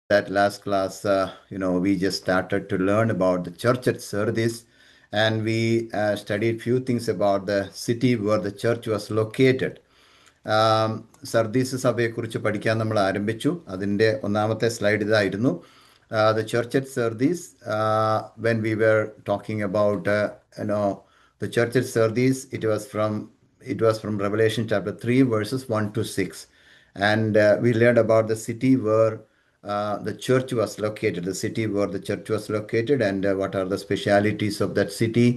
that last class, we just started to learn about the church at Sardis, and we studied few things about the city where the church was located. Sardis സഭയെക്കുറിച്ച് പഠിക്കാൻ നമ്മൾ ആരംഭിച്ചു. അതിൻ്റെ ഒന്നാമത്തെ slide ഇതായിരുന്നു. The church at Sardis, when we were talking about, the church at Sardis, it was from Revelation chapter 3, verses 1 to 6. And we learned about the city where the church was located, and what are the specialities of that city,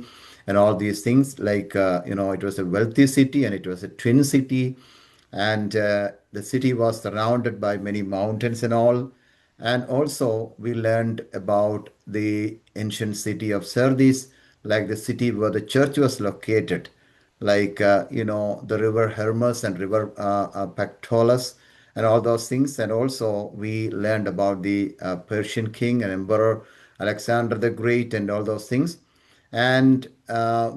and all these things. Like, it was a wealthy city, and it was a twin city, and the city was surrounded by many mountains and all. And also, we learned about the ancient city of Sardis, like the city where the church was located, like, the river Hermus and river Pactolus and all those things. And also, we learned about the Persian king and emperor Alexander the Great and all those things. And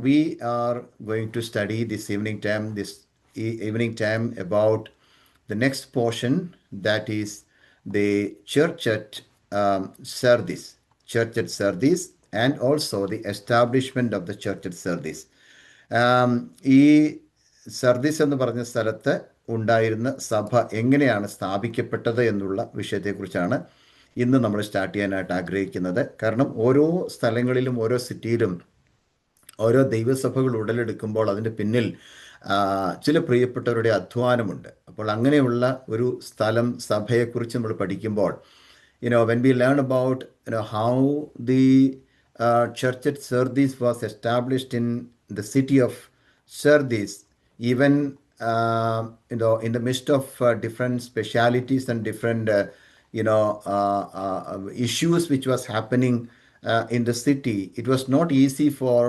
we are going to study this evening time about the next portion, that is the church at Sardis, and also the establishment of the church at Sardis. ഈ Sardis എന്ന് പറഞ്ഞ സ്ഥലത്ത് ഉണ്ടായിരുന്ന സഭ എങ്ങനെയാണ് സ്ഥാപിക്കപ്പെട്ടത് എന്നുള്ള വിഷയത്തെക്കുറിച്ചാണ് ഇന്ന് നമ്മൾ സ്റ്റാർട്ട് ചെയ്യാനായിട്ട് ആഗ്രഹിക്കുന്നത്. കാരണം ഓരോ സ്ഥലങ്ങളിലും ഓരോ സിറ്റിയിലും ഓരോ ദൈവസഭകൾ ഉടലെടുക്കുമ്പോൾ അതിൻ്റെ പിന്നിൽ ചില പ്രിയപ്പെട്ടവരുടെ അധ്വാനമുണ്ട്. അപ്പോൾ അങ്ങനെയുള്ള ഒരു സ്ഥലം, സഭയെക്കുറിച്ച് നമ്മൾ പഠിക്കുമ്പോൾ, when we learn about how the church at Sardis was established in the city of Sardis, even in the midst of different specialities and different issues which was happening in the city, it was not easy for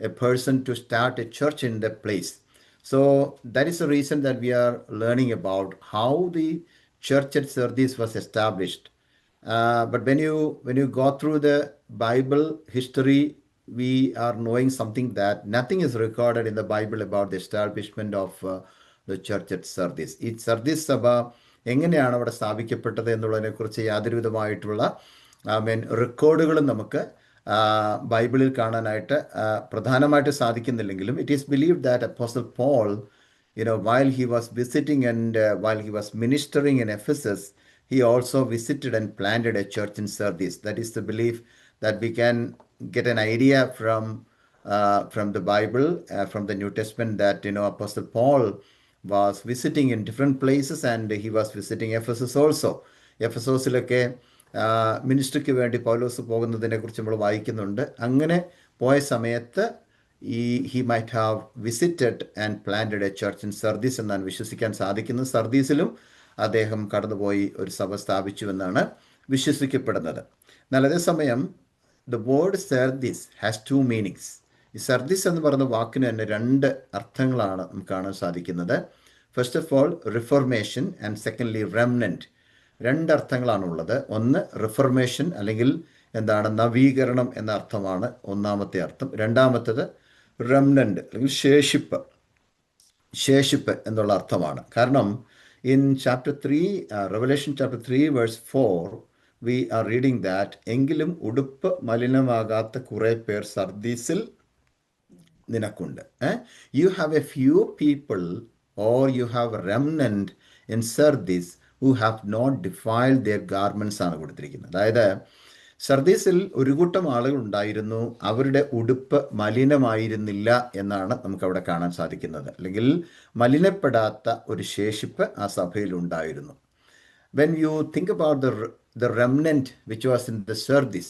a person to start a church in that place. So that is the reason that we are learning about how the church at Sardis was established. But when you go through the Bible history, we are knowing something that nothing is recorded in the Bible about the establishment of the church at Sardis. ഈ Sardis സഭ എങ്ങനെയാണ് അവിടെ സ്ഥാപിക്കപ്പെട്ടത് എന്നുള്ളതിനെക്കുറിച്ച് യാതൊരു വിധമായിട്ടുള്ള റെക്കോർഡുകളും നമുക്ക് ബൈബിളിൽ കാണാനായിട്ട് പ്രധാനമായിട്ട് സാധിക്കുന്നില്ലെങ്കിലും, it is believed that Apostle Paul, while he was visiting and while he was ministering in Ephesus, he also visited and planted a church in Sardis. That is the belief that we can get an idea from the Bible, from the New Testament, that Apostle Paul was visiting in different places, and he was visiting Ephesus also. എഫെസോസിലൊക്കെ മിനിസ്ട്രിക്ക് വേണ്ടി പൗലോസ് പോകുന്നതിനെ കുറിച്ച് നമ്മൾ വായിക്കുന്നുണ്ട്. അങ്ങനെ പോയ സമയത്ത് he might have visited and planted a church in Sardis എന്നാണ് വിശ്വസിക്കാൻ സാധിക്കുന്നത്. സർദീസിലും അദ്ദേഹം കടന്നുപോയി ഒരു സഭ സ്ഥാപിച്ചു എന്നാണ് വിശ്വസിക്കപ്പെടുന്നത്. എന്നാൽ അതേസമയം the word Sardis has two meanings. ഈ സർദീസ് എന്ന് പറയുന്ന വാക്കിന് തന്നെ രണ്ട് അർത്ഥങ്ങളാണ് നമുക്ക് കാണാൻ സാധിക്കുന്നത്. First of all, reformation, and secondly remnant. രണ്ടർത്ഥങ്ങളാണുള്ളത്. ഒന്ന് റിഫോർമേഷൻ, അല്ലെങ്കിൽ എന്താണ്, നവീകരണം എന്ന അർത്ഥമാണ് ഒന്നാമത്തെ അർത്ഥം. രണ്ടാമത്തേത് റെമനന്റ്, അല്ലെങ്കിൽ ശേഷിപ്പ് എന്നുള്ള അർത്ഥമാണ്. കാരണം in chapter 3, Revelation chapter 3 verse 4, we are reading that എങ്കിലും ഉടുപ്പ് മലിനമാകാത്ത കുറെ പേർ സർദീസിൽ നിനക്കുണ്ട്. You have a few people, or you have a remnant in Sardis who have not defiled their garments ആണ് കൊടുത്തിരിക്കുന്നത്. അതായത് സർദീസിൽ ഒരു കൂട്ടം ആളുകൾ ഉണ്ടായിരുന്നു, അവരുടെ ഉടുപ്പ് മലിനമായിരുന്നില്ല എന്നാണ് നമുക്കവിടെ കാണാൻ സാധിക്കുന്നത്. അല്ലെങ്കിൽ മലിനപ്പെടാത്ത ഒരു ശേഷിപ്പ് ആ സഭയിൽ ഉണ്ടായിരുന്നു. When you think about the remnant which was in the Sardis,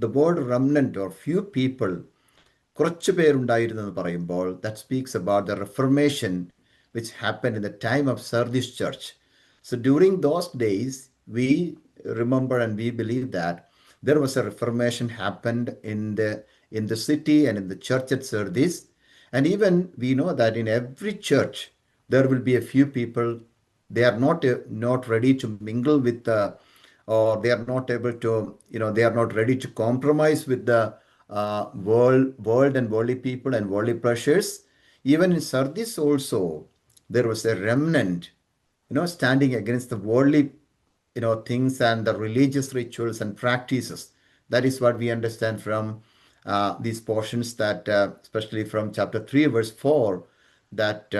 the word remnant or few people, കുറച്ച് പേരുണ്ടായിരുന്നു എന്ന് പറയുമ്പോൾ, that speaks about the reformation which happened in the time of Sardis church. So during those days, we remember and we believe that there was a reformation happened in the city and in the church at Sardis. And even we know that in every church there will be a few people, they are not ready to mingle with or they are not able to, they are not ready to compromise with the world and worldly people and worldly pleasures. Even in Sardis also, there was a remnant, standing against the worldly things and the religious rituals and practices. That is what we understand from these portions, that especially from chapter 3 verse 4, that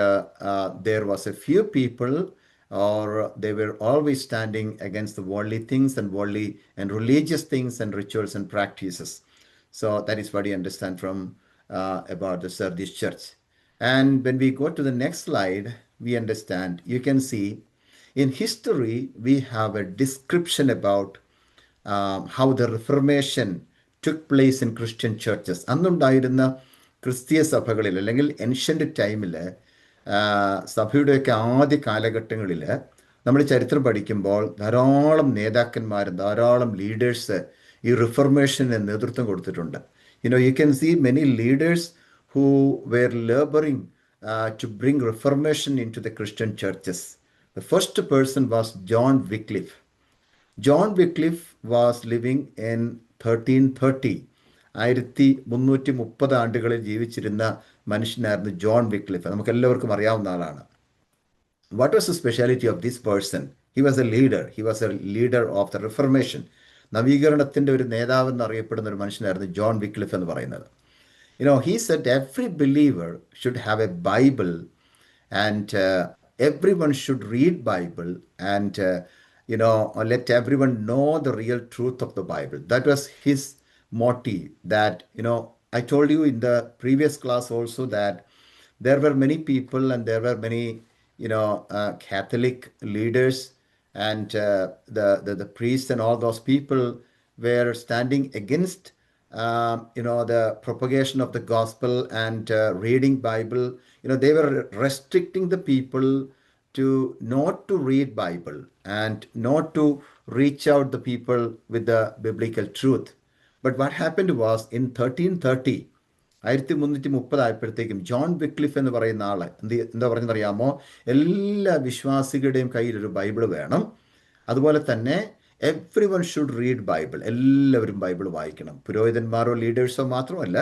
there was a few people, or they were always standing against the worldly things and worldly and religious things and rituals and practices. So that is what we understand from about the Sardis church. And when we go to the next slide, we understand, you can see in history, we have a description about how the Reformation took place in Christian churches. അന്നുണ്ടായിരുന്ന ക്രിസ്തീയ സഭകളിൽ, അല്ലെങ്കിൽ ancient ടൈമിൽ, സഭയുടെയൊക്കെ ആദ്യ കാലഘട്ടങ്ങളിൽ നമ്മൾ ചരിത്രം പഠിക്കുമ്പോൾ ധാരാളം നേതാക്കന്മാരും ധാരാളം ലീഡേഴ്സ് ഈ റിഫർമേഷന് നേതൃത്വം കൊടുത്തിട്ടുണ്ട്. You can see many leaders who were laboring to bring reformation into the Christian churches. The first person was John Wycliffe. John Wycliffe was living in 1330. 1330 ആണ്ടുകളിൽ ജീവിച്ചിരുന്ന മനുഷ്യനായിരുന്നു ജോൺ വിക്ലിഫ്. നമുക്ക് എല്ലാവർക്കും അറിയാവുന്ന ആളാണ്. What was the speciality of this person? He was a leader. He was a leader of the Reformation. നവീകരണത്തിൻ്റെ ഒരു നേതാവ് എന്നറിയപ്പെടുന്ന ഒരു മനുഷ്യനായിരുന്നു ജോൺ വിക്ലിഫ് എന്ന് പറയുന്നത്. He said every believer should have a Bible, and everyone should read Bible, and let everyone know the real truth of the Bible. That was his motive. That I told you in the previous class also that there were many people and there were many Catholic leaders, and the priests and all those people were standing against the propagation of the gospel and reading Bible. They were restricting the people to not to read Bible and not to reach out the people with the biblical truth. But what happened was in 1330, 1330 ആയപ്പോഴത്തേക്കും John Wycliffe എന്ന് പറയുന്ന ആള് എന്താ പറഞ്ഞറിയാമോ, എല്ലാ വിശ്വാസികളുടെയും കയ്യിൽ ഒരു Bible വേണം, അതുപോലെ തന്നെ every one should read Bible, എല്ലാവരും ബൈബിൾ വായിക്കണം. പുരോഹിതന്മാരോ ലീഡേഴ്സോ മാത്രമല്ല,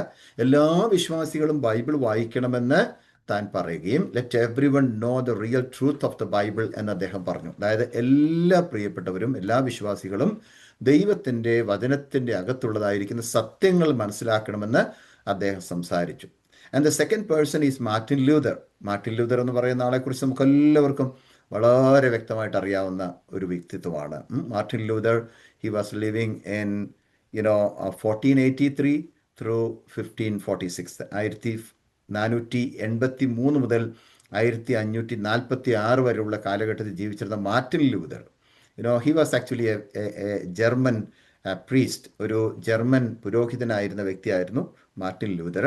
എല്ലാ വിശ്വാസികളും ബൈബിൾ വായിക്കണമെന്ന് താൻ പറയുകയും let every one know the real truth of the Bible എന്ന് അദ്ദേഹം പറഞ്ഞു. അതായത് എല്ലാ പ്രിയപ്പെട്ടവരും, എല്ലാ വിശ്വാസികളും ദൈവത്തിൻ്റെ വചനത്തിൻ്റെ അകത്തുള്ളതായിരിക്കുന്ന സത്യങ്ങൾ മനസ്സിലാക്കണമെന്ന് അദ്ദേഹം സംസാരിച്ചു. And the second person is Martin Luther. Martin Luther എന്ന് പറയുന്ന ആളെക്കുറിച്ച് നമുക്ക് എല്ലാവർക്കും വളരെ വ്യക്തമായിട്ട് അറിയാവുന്ന ഒരു വ്യക്തിത്വമാണ് Martin Luther. He was living in 1483 through 1546. 1483 മുതൽ 1546 വരെയുള്ള കാലഘട്ടത്തിൽ ജീവിച്ചിരുന്ന Martin Luther, he was actually a German priest. ഒരു ജർമ്മൻ പുരോഹിതനായിരുന്ന വ്യക്തിയായിരുന്നു Martin Luther.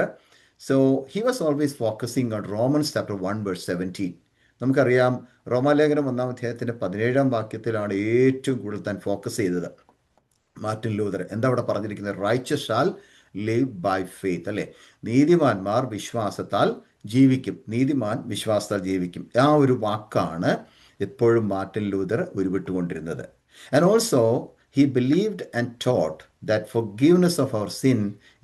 So he was always focusing on Romans chapter 1 verse 17. നമുക്കറിയാം, റോമാലേഖനം 1-ാം അധ്യായത്തിൻ്റെ 17-ാം വാക്യത്തിലാണ് ഏറ്റവും കൂടുതൽ താൻ ഫോക്കസ് ചെയ്തത് മാർട്ടിൻ ലൂതർ. എന്താ അവിടെ പറഞ്ഞിരിക്കുന്നത്? Righteous shall live by faith, അല്ലേ? നീതിമാന്മാർ വിശ്വാസത്താൽ ജീവിക്കും. നീതിമാൻ വിശ്വാസത്താൽ ജീവിക്കും. ആ ഒരു വാക്കാണ് എപ്പോഴും മാർട്ടിൻ ലൂതർ ഉരുവിട്ടുകൊണ്ടിരുന്നത്. And also he believed and taught that forgiveness of our sin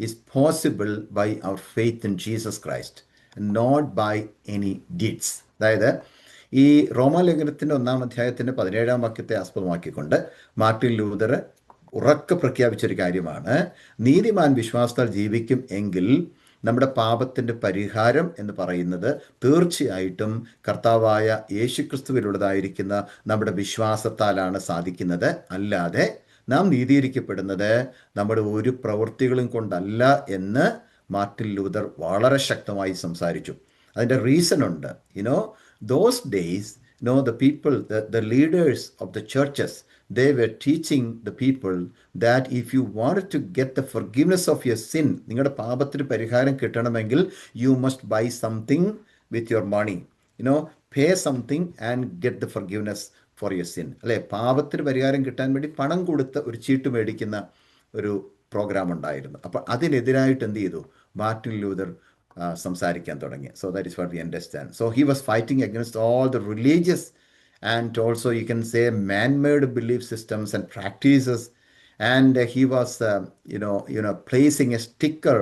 is possible by our faith in Jesus Christ, not by any deeds. അതായത് ഈ റോമാലേഖനത്തിൻ്റെ 1-ാം അധ്യായത്തിൻ്റെ 17-ാം വാക്യത്തെ ആസ്പദമാക്കിക്കൊണ്ട് മാർട്ടിൻ ലൂതർ ഉറക്കെ പ്രഖ്യാപിച്ചൊരു കാര്യമാണ്, നീതിമാൻ വിശ്വാസത്താൽ ജീവിക്കും എങ്കിൽ നമ്മുടെ പാപത്തിൻ്റെ പരിഹാരം എന്ന് പറയുന്നത് തീർച്ചയായിട്ടും കർത്താവായ യേശുക്രിസ്തുവിലുള്ളതായിരിക്കുന്ന നമ്മുടെ വിശ്വാസത്താലാണ് സാധിക്കുന്നത്. അല്ലാതെ നാം നീതീകരിക്കപ്പെടുന്നത് നമ്മുടെ ഒരു പ്രവൃത്തികളും കൊണ്ടല്ല എന്ന് മാർട്ടിൻ ലൂതർ വളരെ ശക്തമായി സംസാരിച്ചു. അതിൻ്റെ റീസൺ ഉണ്ട്. those days, the people, the leaders of the churches, they were teaching the people that if you wanted to get the forgiveness of your sin, നിങ്ങളുടെ പാപത്തിന് പരിഹാരം കിട്ടണമെങ്കിൽ you must buy something with your money, pay something and get the forgiveness for your sin, അല്ലേ? പാപത്തിന് പരിഹാരം കിട്ടാൻ വേണ്ടി പണം കൊടുത്ത് ഒരു ചീട്ട് മേടിക്കുന്ന ഒരു പ്രോഗ്രാം ഉണ്ടായിരുന്നു. അപ്പോൾ അതിനെതിരായിട്ട് എന്ത് ചെയ്തു? മാർട്ടിൻ ലൂതർ സംസാരിക്കാൻ തുടങ്ങി. So that is what we understand. So he was fighting against all the religious and also you can say man-made belief systems and practices, and he was placing a sticker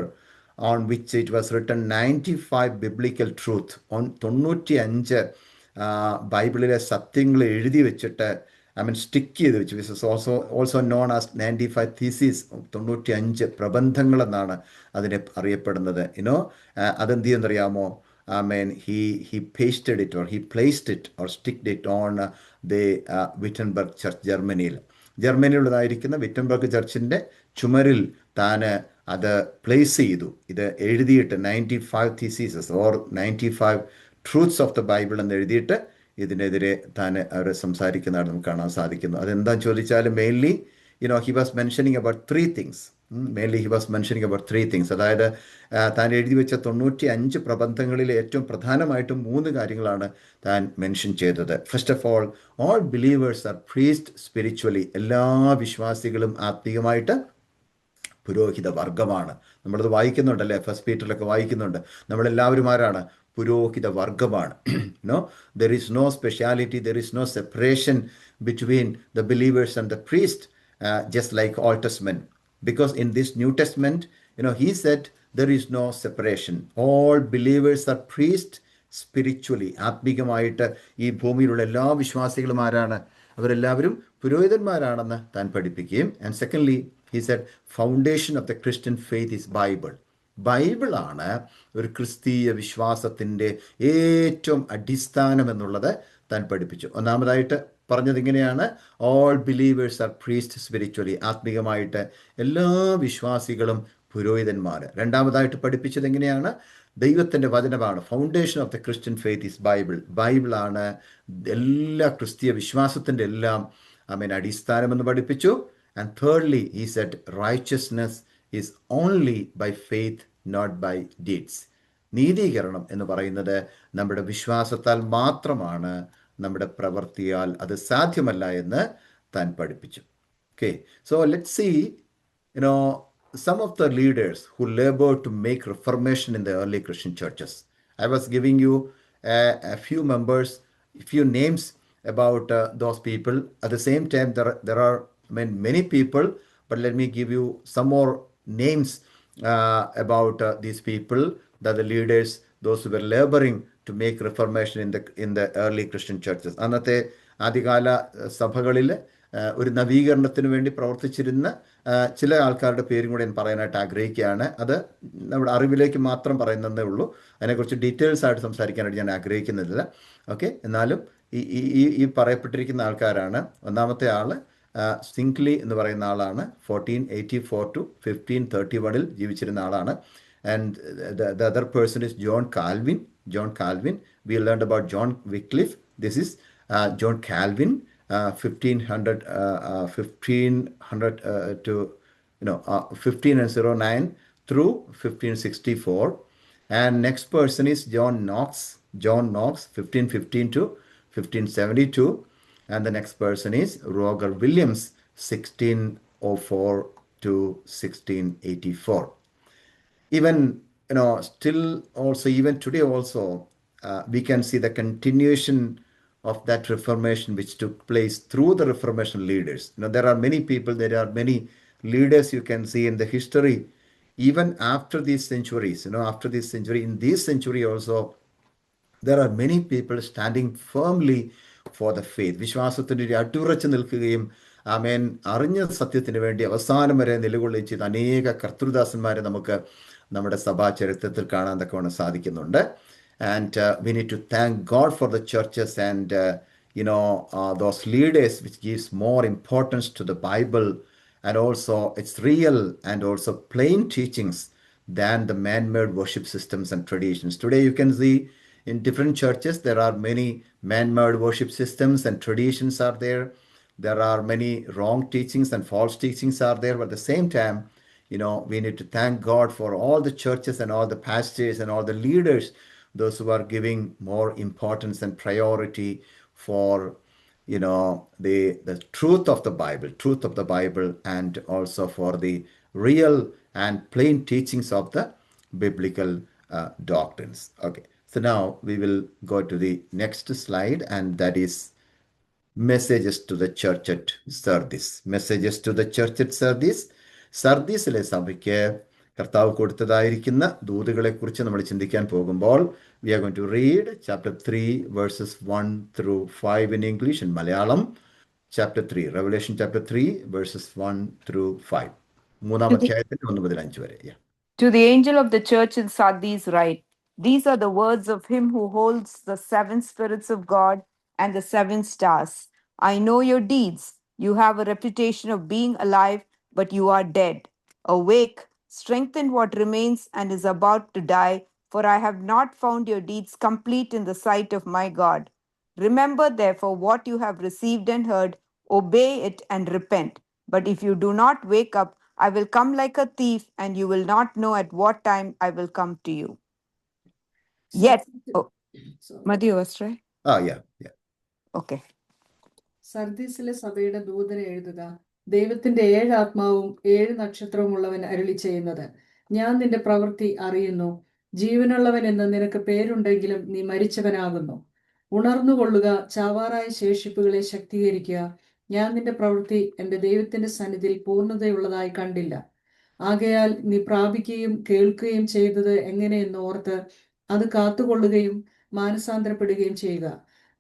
on which it was written 95 biblical truth on 95 ബൈബിളിലെ സത്യങ്ങൾ എഴുതി വെച്ചിട്ട് stick ചെയ്ത് വെച്ചു. Which is also known as 95 thesis, 95 പ്രബന്ധങ്ങൾ എന്നാണ് അതിനെ അറിയപ്പെടുന്നത്. അതെന്ത് ചെയ്യുന്നറിയാമോ? he pasted it or he placed it or sticked it on the Wittenberg Church, ജർമ്മനിയിലുള്ളതായിരിക്കുന്ന വിറ്റൻബർഗ് ചർച്ചിൻ്റെ ചുമരിൽ താന് അത് പ്ലേസ് ചെയ്തു. ഇത് എഴുതിയിട്ട് 95 theses or 95 truths of the Bible എന്ന് എഴുതിയിട്ട് ഇതിനെതിരെ താൻ അവർ സംസാരിക്കുന്നതാണ് നമുക്ക് കാണാൻ സാധിക്കുന്നു. അതെന്താണെന്ന് ചോദിച്ചാൽ mainly he was mentioning about three things. അതായത് താൻ എഴുതി വെച്ച 95 പ്രബന്ധങ്ങളിലെ ഏറ്റവും പ്രധാനമായിട്ടും 3 കാര്യങ്ങളാണ് താൻ മെൻഷൻ ചെയ്തത്. First of all believers are priest spiritually. എല്ലാ വിശ്വാസികളും ആത്മീയമായിട്ട് പുരോഹിത വർഗമാണ്. നമ്മളത് വായിക്കുന്നുണ്ടല്ലേ, ഫസ്റ്റ് പീറ്ററിലൊക്കെ വായിക്കുന്നുണ്ട്. നമ്മളെല്ലാവരും ആരാണ്? പുരോഹിത വർഗമാണ്. there is no speciality, there is no separation between the believers and the priest, just like Old Testament. Because in this New Testament, he said there is no separation. All believers are priests spiritually. ആത്മീകമായിട്ട് ഈ ഭൂമിയിലുള്ള എല്ലാ വിശ്വാസികളും ആരാണ്? അവരെല്ലാവരും പുരോഹിതന്മാരാണെന്ന് താൻ പഠിപ്പിക്കുകയും, and secondly he said foundation of the Christian faith is Bible. ബൈബിളാണ് ഒരു ക്രിസ്തീയ വിശ്വാസത്തിൻ്റെ ഏറ്റവും അടിസ്ഥാനം എന്നുള്ളത് താൻ പഠിപ്പിച്ചു. ഒന്നാമതായിട്ട് പറഞ്ഞത് ഇങ്ങനെയാണ്, all believers are priest spiritually. ആത്മീകമായിട്ട് എല്ലാ വിശ്വാസികളും പുരോഹിതന്മാർ. രണ്ടാമതായിട്ട് പഠിപ്പിച്ചത് എങ്ങനെയാണ്? ദൈവത്തിൻ്റെ വചനമാണ്. Foundation of the Christian faith is Bible. ബൈബിളാണ് എല്ലാ ക്രിസ്തീയ വിശ്വാസത്തിൻ്റെ എല്ലാം അടിസ്ഥാനമെന്ന് പഠിപ്പിച്ചു. And thirdly he said righteousness is only by faith, not by deeds. നീതീകരണം എന്ന് പറയുന്നത് നമ്മുടെ വിശ്വാസത്താൽ മാത്രമാണ്, നമ്മുടെ പ്രവൃത്തിയാൽ അത് സാധ്യമല്ല എന്ന് താൻ പഠിപ്പിച്ചു. Okay, so let's see some of the leaders who labored to make reformation in the early Christian churches. I was giving you a few members, a few names about those people. At the same time, there are many people, but let me give you some more names about these people, that the leaders, those who were laboring to make reformation in the early Christian churches. അന്നത്തെ ആദ്യകാല സഭകളിൽ ഒരു നവീകരണത്തിന് വേണ്ടി പ്രവർത്തിച്ചിരുന്ന ചില ആൾക്കാരുടെ പേരും കൂടെ ഞാൻ പറയാനായിട്ട് ആഗ്രഹിക്കുകയാണ്. അത് നമ്മുടെ അറിവിലേക്ക് മാത്രം പറയുന്നതേ ഉള്ളൂ. അതിനെക്കുറിച്ച് ഡീറ്റെയിൽസ് ആയിട്ട് സംസാരിക്കാനായിട്ട് ഞാൻ ആഗ്രഹിക്കുന്നില്ല. ഓക്കെ, എന്നാലും ഈ പറയപ്പെട്ടിരിക്കുന്ന ആൾക്കാരാണ്. ഒന്നാമത്തെ ആൾ സിംഗ്ലി എന്ന് പറയുന്ന ആളാണ്. 1484 to 1531 ജീവിച്ചിരുന്ന ആളാണ്. And the other person is John Calvin. We learned about John Wycliffe. This is John Calvin, 1509 through 1564. And next person is John Knox, 1515 to 1572. And the next person is Roger Williams, 1604 to 1684. Even still also, even today also, we can see the continuation of that reformation which took place through the Reformation leaders. There are many people, there are many leaders you can see in the history, even after these centuries. In this century also, there are many people standing firmly for the faith. വിശ്വാസത്തിൻ്റെ അടിയുറച്ചു നിൽക്കുകയും അറിഞ്ഞ സത്യത്തിന് വേണ്ടി അവസാനം വരെ നിലകൊള്ളുകയും ചെയ്ത അനേക കർത്തൃദാസന്മാരെ നമുക്ക് നമ്മുടെ സഭാ ചരിത്രത്തിൽ കാണാൻ തക്കവണ്ണം സാധിക്കുന്നുണ്ട്. And we need to thank God for the churches and those leaders which gives more importance to the Bible and also its real and also plain teachings than the man-made worship systems and traditions. Today you can see in different churches there are many man-made worship systems and traditions are there. There are many wrong teachings and false teachings are there. But at the same time, we need to thank God for all the churches and all the pastors and all the leaders, those who are giving more importance and priority for the truth of the Bible and also for the real and plain teachings of the biblical doctrines. Okay, so now we will go to the next slide, and that is messages to the church at Sardis. സർദീസിലെ സഭയ്ക്ക് കർത്താവ് കൊടുത്തതായിരിക്കുന്ന ദൂതുകളെക്കുറിച്ച് നമ്മൾ ചിന്തിക്കാൻ പോകുമ്പോൾ, we are going to read chapter 3 verses 1 through 5 in English and Malayalam. chapter 3, Revelation chapter 3, verses 1 through 5. മൂന്നാം To the, അധ്യായത്തിൽ 1 മുതൽ 5 വരെ. Yeah. to the angel of the church in Sardis write, these are the words of him who holds the seven spirits of God and the seven stars. I know your deeds. You have a reputation of being alive, but you are dead. Awake, strengthen what remains and is about to die, for I have not found your deeds complete in the sight of my God. Remember, therefore, what you have received and heard, obey it and repent. But if you do not wake up, I will come like a thief, and you will not know at what time I will come to you. Yet, oh, Sorry. Madhu was right. Yeah. Okay. സർദീസിലെ സഭയുടെ ദൂതനെ എഴുതുക. ദൈവത്തിന്റെ 7 ആത്മാവും 7 നക്ഷത്രവും ഉള്ളവൻ അരുളി ചെയ്യുന്നത്, ഞാൻ നിന്റെ പ്രവൃത്തി അറിയുന്നു. ജീവനുള്ളവൻ എന്ന് നിനക്ക് പേരുണ്ടെങ്കിലും നീ മരിച്ചവനാകുന്നു. ഉണർന്നുകൊള്ളുക, ചാവാറായ ശേഷിപ്പുകളെ ശക്തീകരിക്കുക. ഞാൻ നിന്റെ പ്രവൃത്തി എന്റെ ദൈവത്തിന്റെ സന്നിധിയിൽ പൂർണ്ണതയുള്ളതായി കണ്ടില്ല. ആകയാൽ നീ പ്രാപിക്കുകയും കേൾക്കുകയും ചെയ്തത് എങ്ങനെയെന്ന് ഓർത്ത് അത് കാത്തുകൊള്ളുകയും മാനസാന്തരപ്പെടുകയും ചെയ്യുക.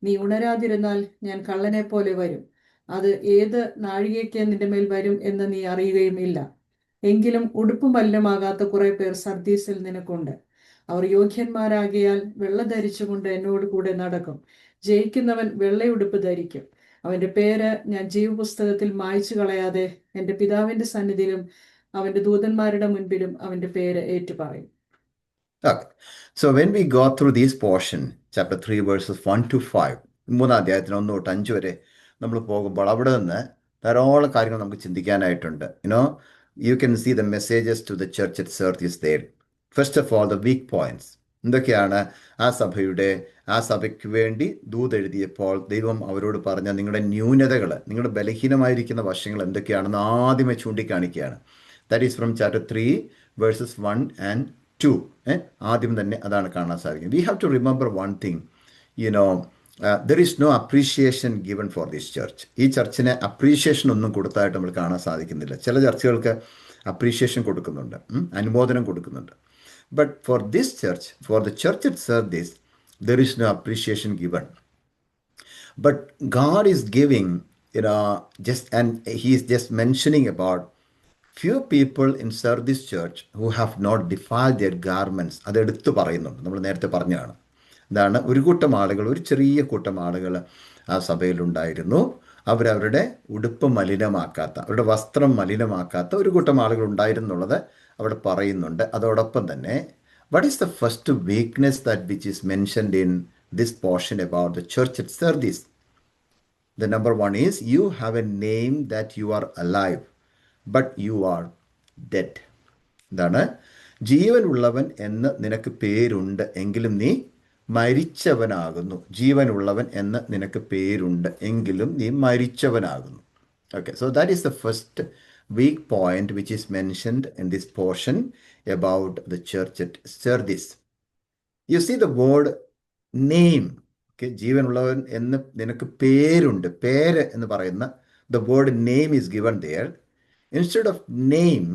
നീ ഉണരാതിരുന്നാൽ ഞാൻ കള്ളനെ പോലെ വരും. അത് ഏത് നാഴികയ്ക്ക് നിന്റെ മേൽ വരും എന്ന് നീ അറിയുകയും ഇല്ല. എങ്കിലും ഉടുപ്പ് മലിനമാകാത്ത കുറെ പേർ സർദീസിൽ നിനക്കുണ്ട്. അവർ യോഗ്യന്മാരാകിയാൽ വെള്ള ധരിച്ചുകൊണ്ട് എന്നോട് കൂടെ നടക്കും. ജയിക്കുന്നവൻ വെള്ളയുടുപ്പ് ധരിക്കും. അവന്റെ പേര് ഞാൻ ജീവപുസ്തകത്തിൽ മായ്ച്ചു കളയാതെ എന്റെ പിതാവിന്റെ സന്നിധിയിലും അവന്റെ ദൂതന്മാരുടെ മുൻപിലും അവന്റെ പേര് ഏറ്റുപറയും. Okay. So when we go through this portion, chapter 3, verses 1 to 5, മൂന്നാം അധ്യായത്തിന് 1 തൊട്ട് 5 വരെ നമ്മൾ പോകുമ്പോൾ അവിടെ നിന്ന് ധാരാളം കാര്യങ്ങൾ നമുക്ക് ചിന്തിക്കാനായിട്ടുണ്ട്. You can see the messages to the church at Sardis there. First of all, the weak points. എന്തൊക്കെയാണ് ആ സഭയ്ക്ക് വേണ്ടി ദൂത് എഴുതിയപ്പോൾ ദൈവം അവരോട് പറഞ്ഞ നിങ്ങളുടെ ന്യൂനതകൾ, നിങ്ങളുടെ ബലഹീനമായിരിക്കുന്ന വശങ്ങൾ എന്തൊക്കെയാണെന്ന് ആദ്യമേ ചൂണ്ടിക്കാണിക്കുകയാണ്. That is from chapter 3, verses 1 and 2. ആദ്യം തന്നെ അതാണ് കാണാൻ സാധിക്കുന്നത്. We have to remember one thing. There is no appreciation given for this church. ഈ ചർച്ചിന് അപ്രീഷിയേഷൻ ഒന്നും കൊടുത്തായിട്ട് നമ്മൾ കാണാൻ സാധിക്കുന്നില്ല. ചില ചർച്ചുകൾക്ക് അപ്രീഷിയേഷൻ കൊടുക്കുന്നുണ്ട്, അനുമോദനം കൊടുക്കുന്നുണ്ട്. But for this church, for the church at Sardis, there is no appreciation given. But God is giving, and He is just mentioning about few people in Sardis church who have not defiled their garments. അത് എടുത്തു പറയുന്നുണ്ട്. നമ്മൾ നേരത്തെ പറഞ്ഞതാണ്. ഇതാണ് ഒരു കൂട്ടം ആളുകൾ, ഒരു ചെറിയ കൂട്ടം ആളുകൾ ആ സഭയിലുണ്ടായിരുന്നു. അവരവരുടെ ഉടുപ്പ് മലിനമാക്കാത്ത, അവരുടെ വസ്ത്രം മലിനമാക്കാത്ത ഒരു കൂട്ടം ആളുകൾ ഉണ്ടായിരുന്നുള്ളത് അവിടെ പറയുന്നുണ്ട്. അതോടൊപ്പം തന്നെ what is the first weakness that which is mentioned in this portion about the church at Sardis? The number one is, you have a name that you are alive, but you are dead. എന്താണ്? ജീവനുള്ളവൻ എന്ന് നിനക്ക് പേരുണ്ട്, എങ്കിലും നീ മരിച്ചവനാകുന്നു. ജീവനുള്ളവൻ എന്ന് നിനക്ക് പേരുണ്ട്, എങ്കിലും നീ മരിച്ചവനാകുന്നു. Okay, so that is the first weak point which is mentioned in this portion about the church at Sardis. You see the word name. Okay, ജീവനുള്ളവൻ എന്ന് നിനക്ക് പേരുണ്ട്, പേര് എന്ന് പറയുന്ന the word name is given there. Instead of name,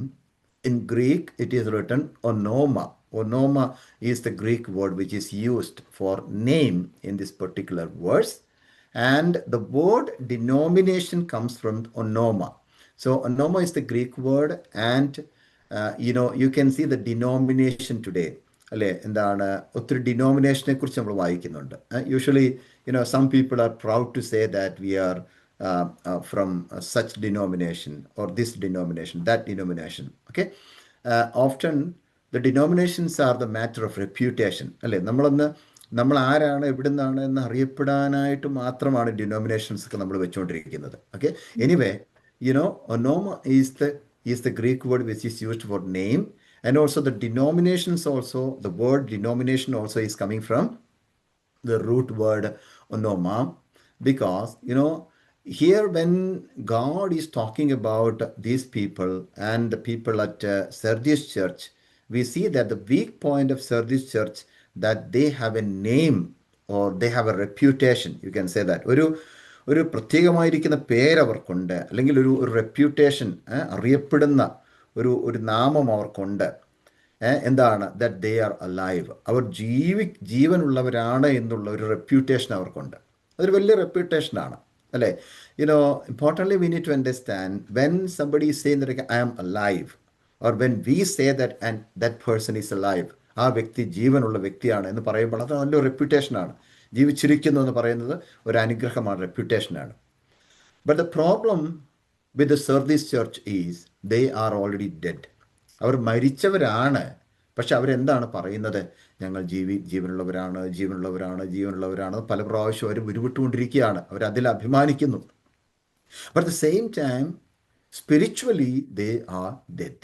in Greek, it is written onoma. Onoma is the Greek word which is used for name in this particular verse. And the word denomination comes from onoma. So onoma is the Greek word, and you can see the denomination today. അല്ലേ, എന്താണ്, ഒത്തിരി ഡിനോമിനേഷനെ കുറിച്ച് നമ്മൾ വായിക്കുന്നുണ്ട്. Usually some people are proud to say that we are from such denomination or this denomination, that denomination. Okay, often the denominations are the matter of reputation. അല്ലേ, നമ്മൾ ആരാണ്, എവിടെ നിന്നാണ് എന്ന് അറിയപ്പെടാനായിട്ട് മാത്രമാണ് ഡിനോമിനേഷൻസ് ഒക്കെ നമ്മൾ വെച്ചുകൊണ്ടിരിക്കുന്നത്. Okay, anyway, onoma is the Greek word which is used for name, and also the denominations also, the word denomination also is coming from the root word onoma, because here when God is talking about these people and the people at Sardis church, we see that the weak point of Sardis church, that they have a name or they have a reputation. You can say that ഒരു പ്രത്യേകമായിരിക്കുന്ന പേരവർക്കുണ്ട്, അല്ലെങ്കിൽ ഒരു reputation, അറിയപ്പെടുന്ന ഒരു നാമം അവർക്കുണ്ട്. എന്താണ്? That they are alive. അവർ ജീവനുള്ളവരാണ് എന്നുള്ള ഒരു റെപ്യൂട്ടേഷൻ അവർക്കുണ്ട്. അതൊരു വലിയ റെപ്യൂട്ടേഷനാണ്. അല്ലേ? Importantly, we need to understand when somebody is saying that I am alive, or when we say that and that person is alive, ആ വ്യക്തി ജീവനുള്ള വ്യക്തിയാണ് എന്ന് പറയുമ്പോൾ അത് നല്ലൊരു റെപ്യൂട്ടേഷനാണ്. ജീവിച്ചിരിക്കുന്നു എന്ന് പറയുന്നത് ഒരു അനുഗ്രഹമാണ്, റെപ്യൂട്ടേഷനാണ്. But the problem with the Sardis church is they are already dead. അവർ മരിച്ചവരാണ്. പക്ഷെ അവരെന്താണ് പറയുന്നത്? ഞങ്ങൾ ജീവനുള്ളവരാണ് പല പ്രാവശ്യം അവർ ഉരുവിട്ടുകൊണ്ടിരിക്കുകയാണ്. അവരതിൽ അഭിമാനിക്കുന്നു. But at the same time, spiritually they are dead.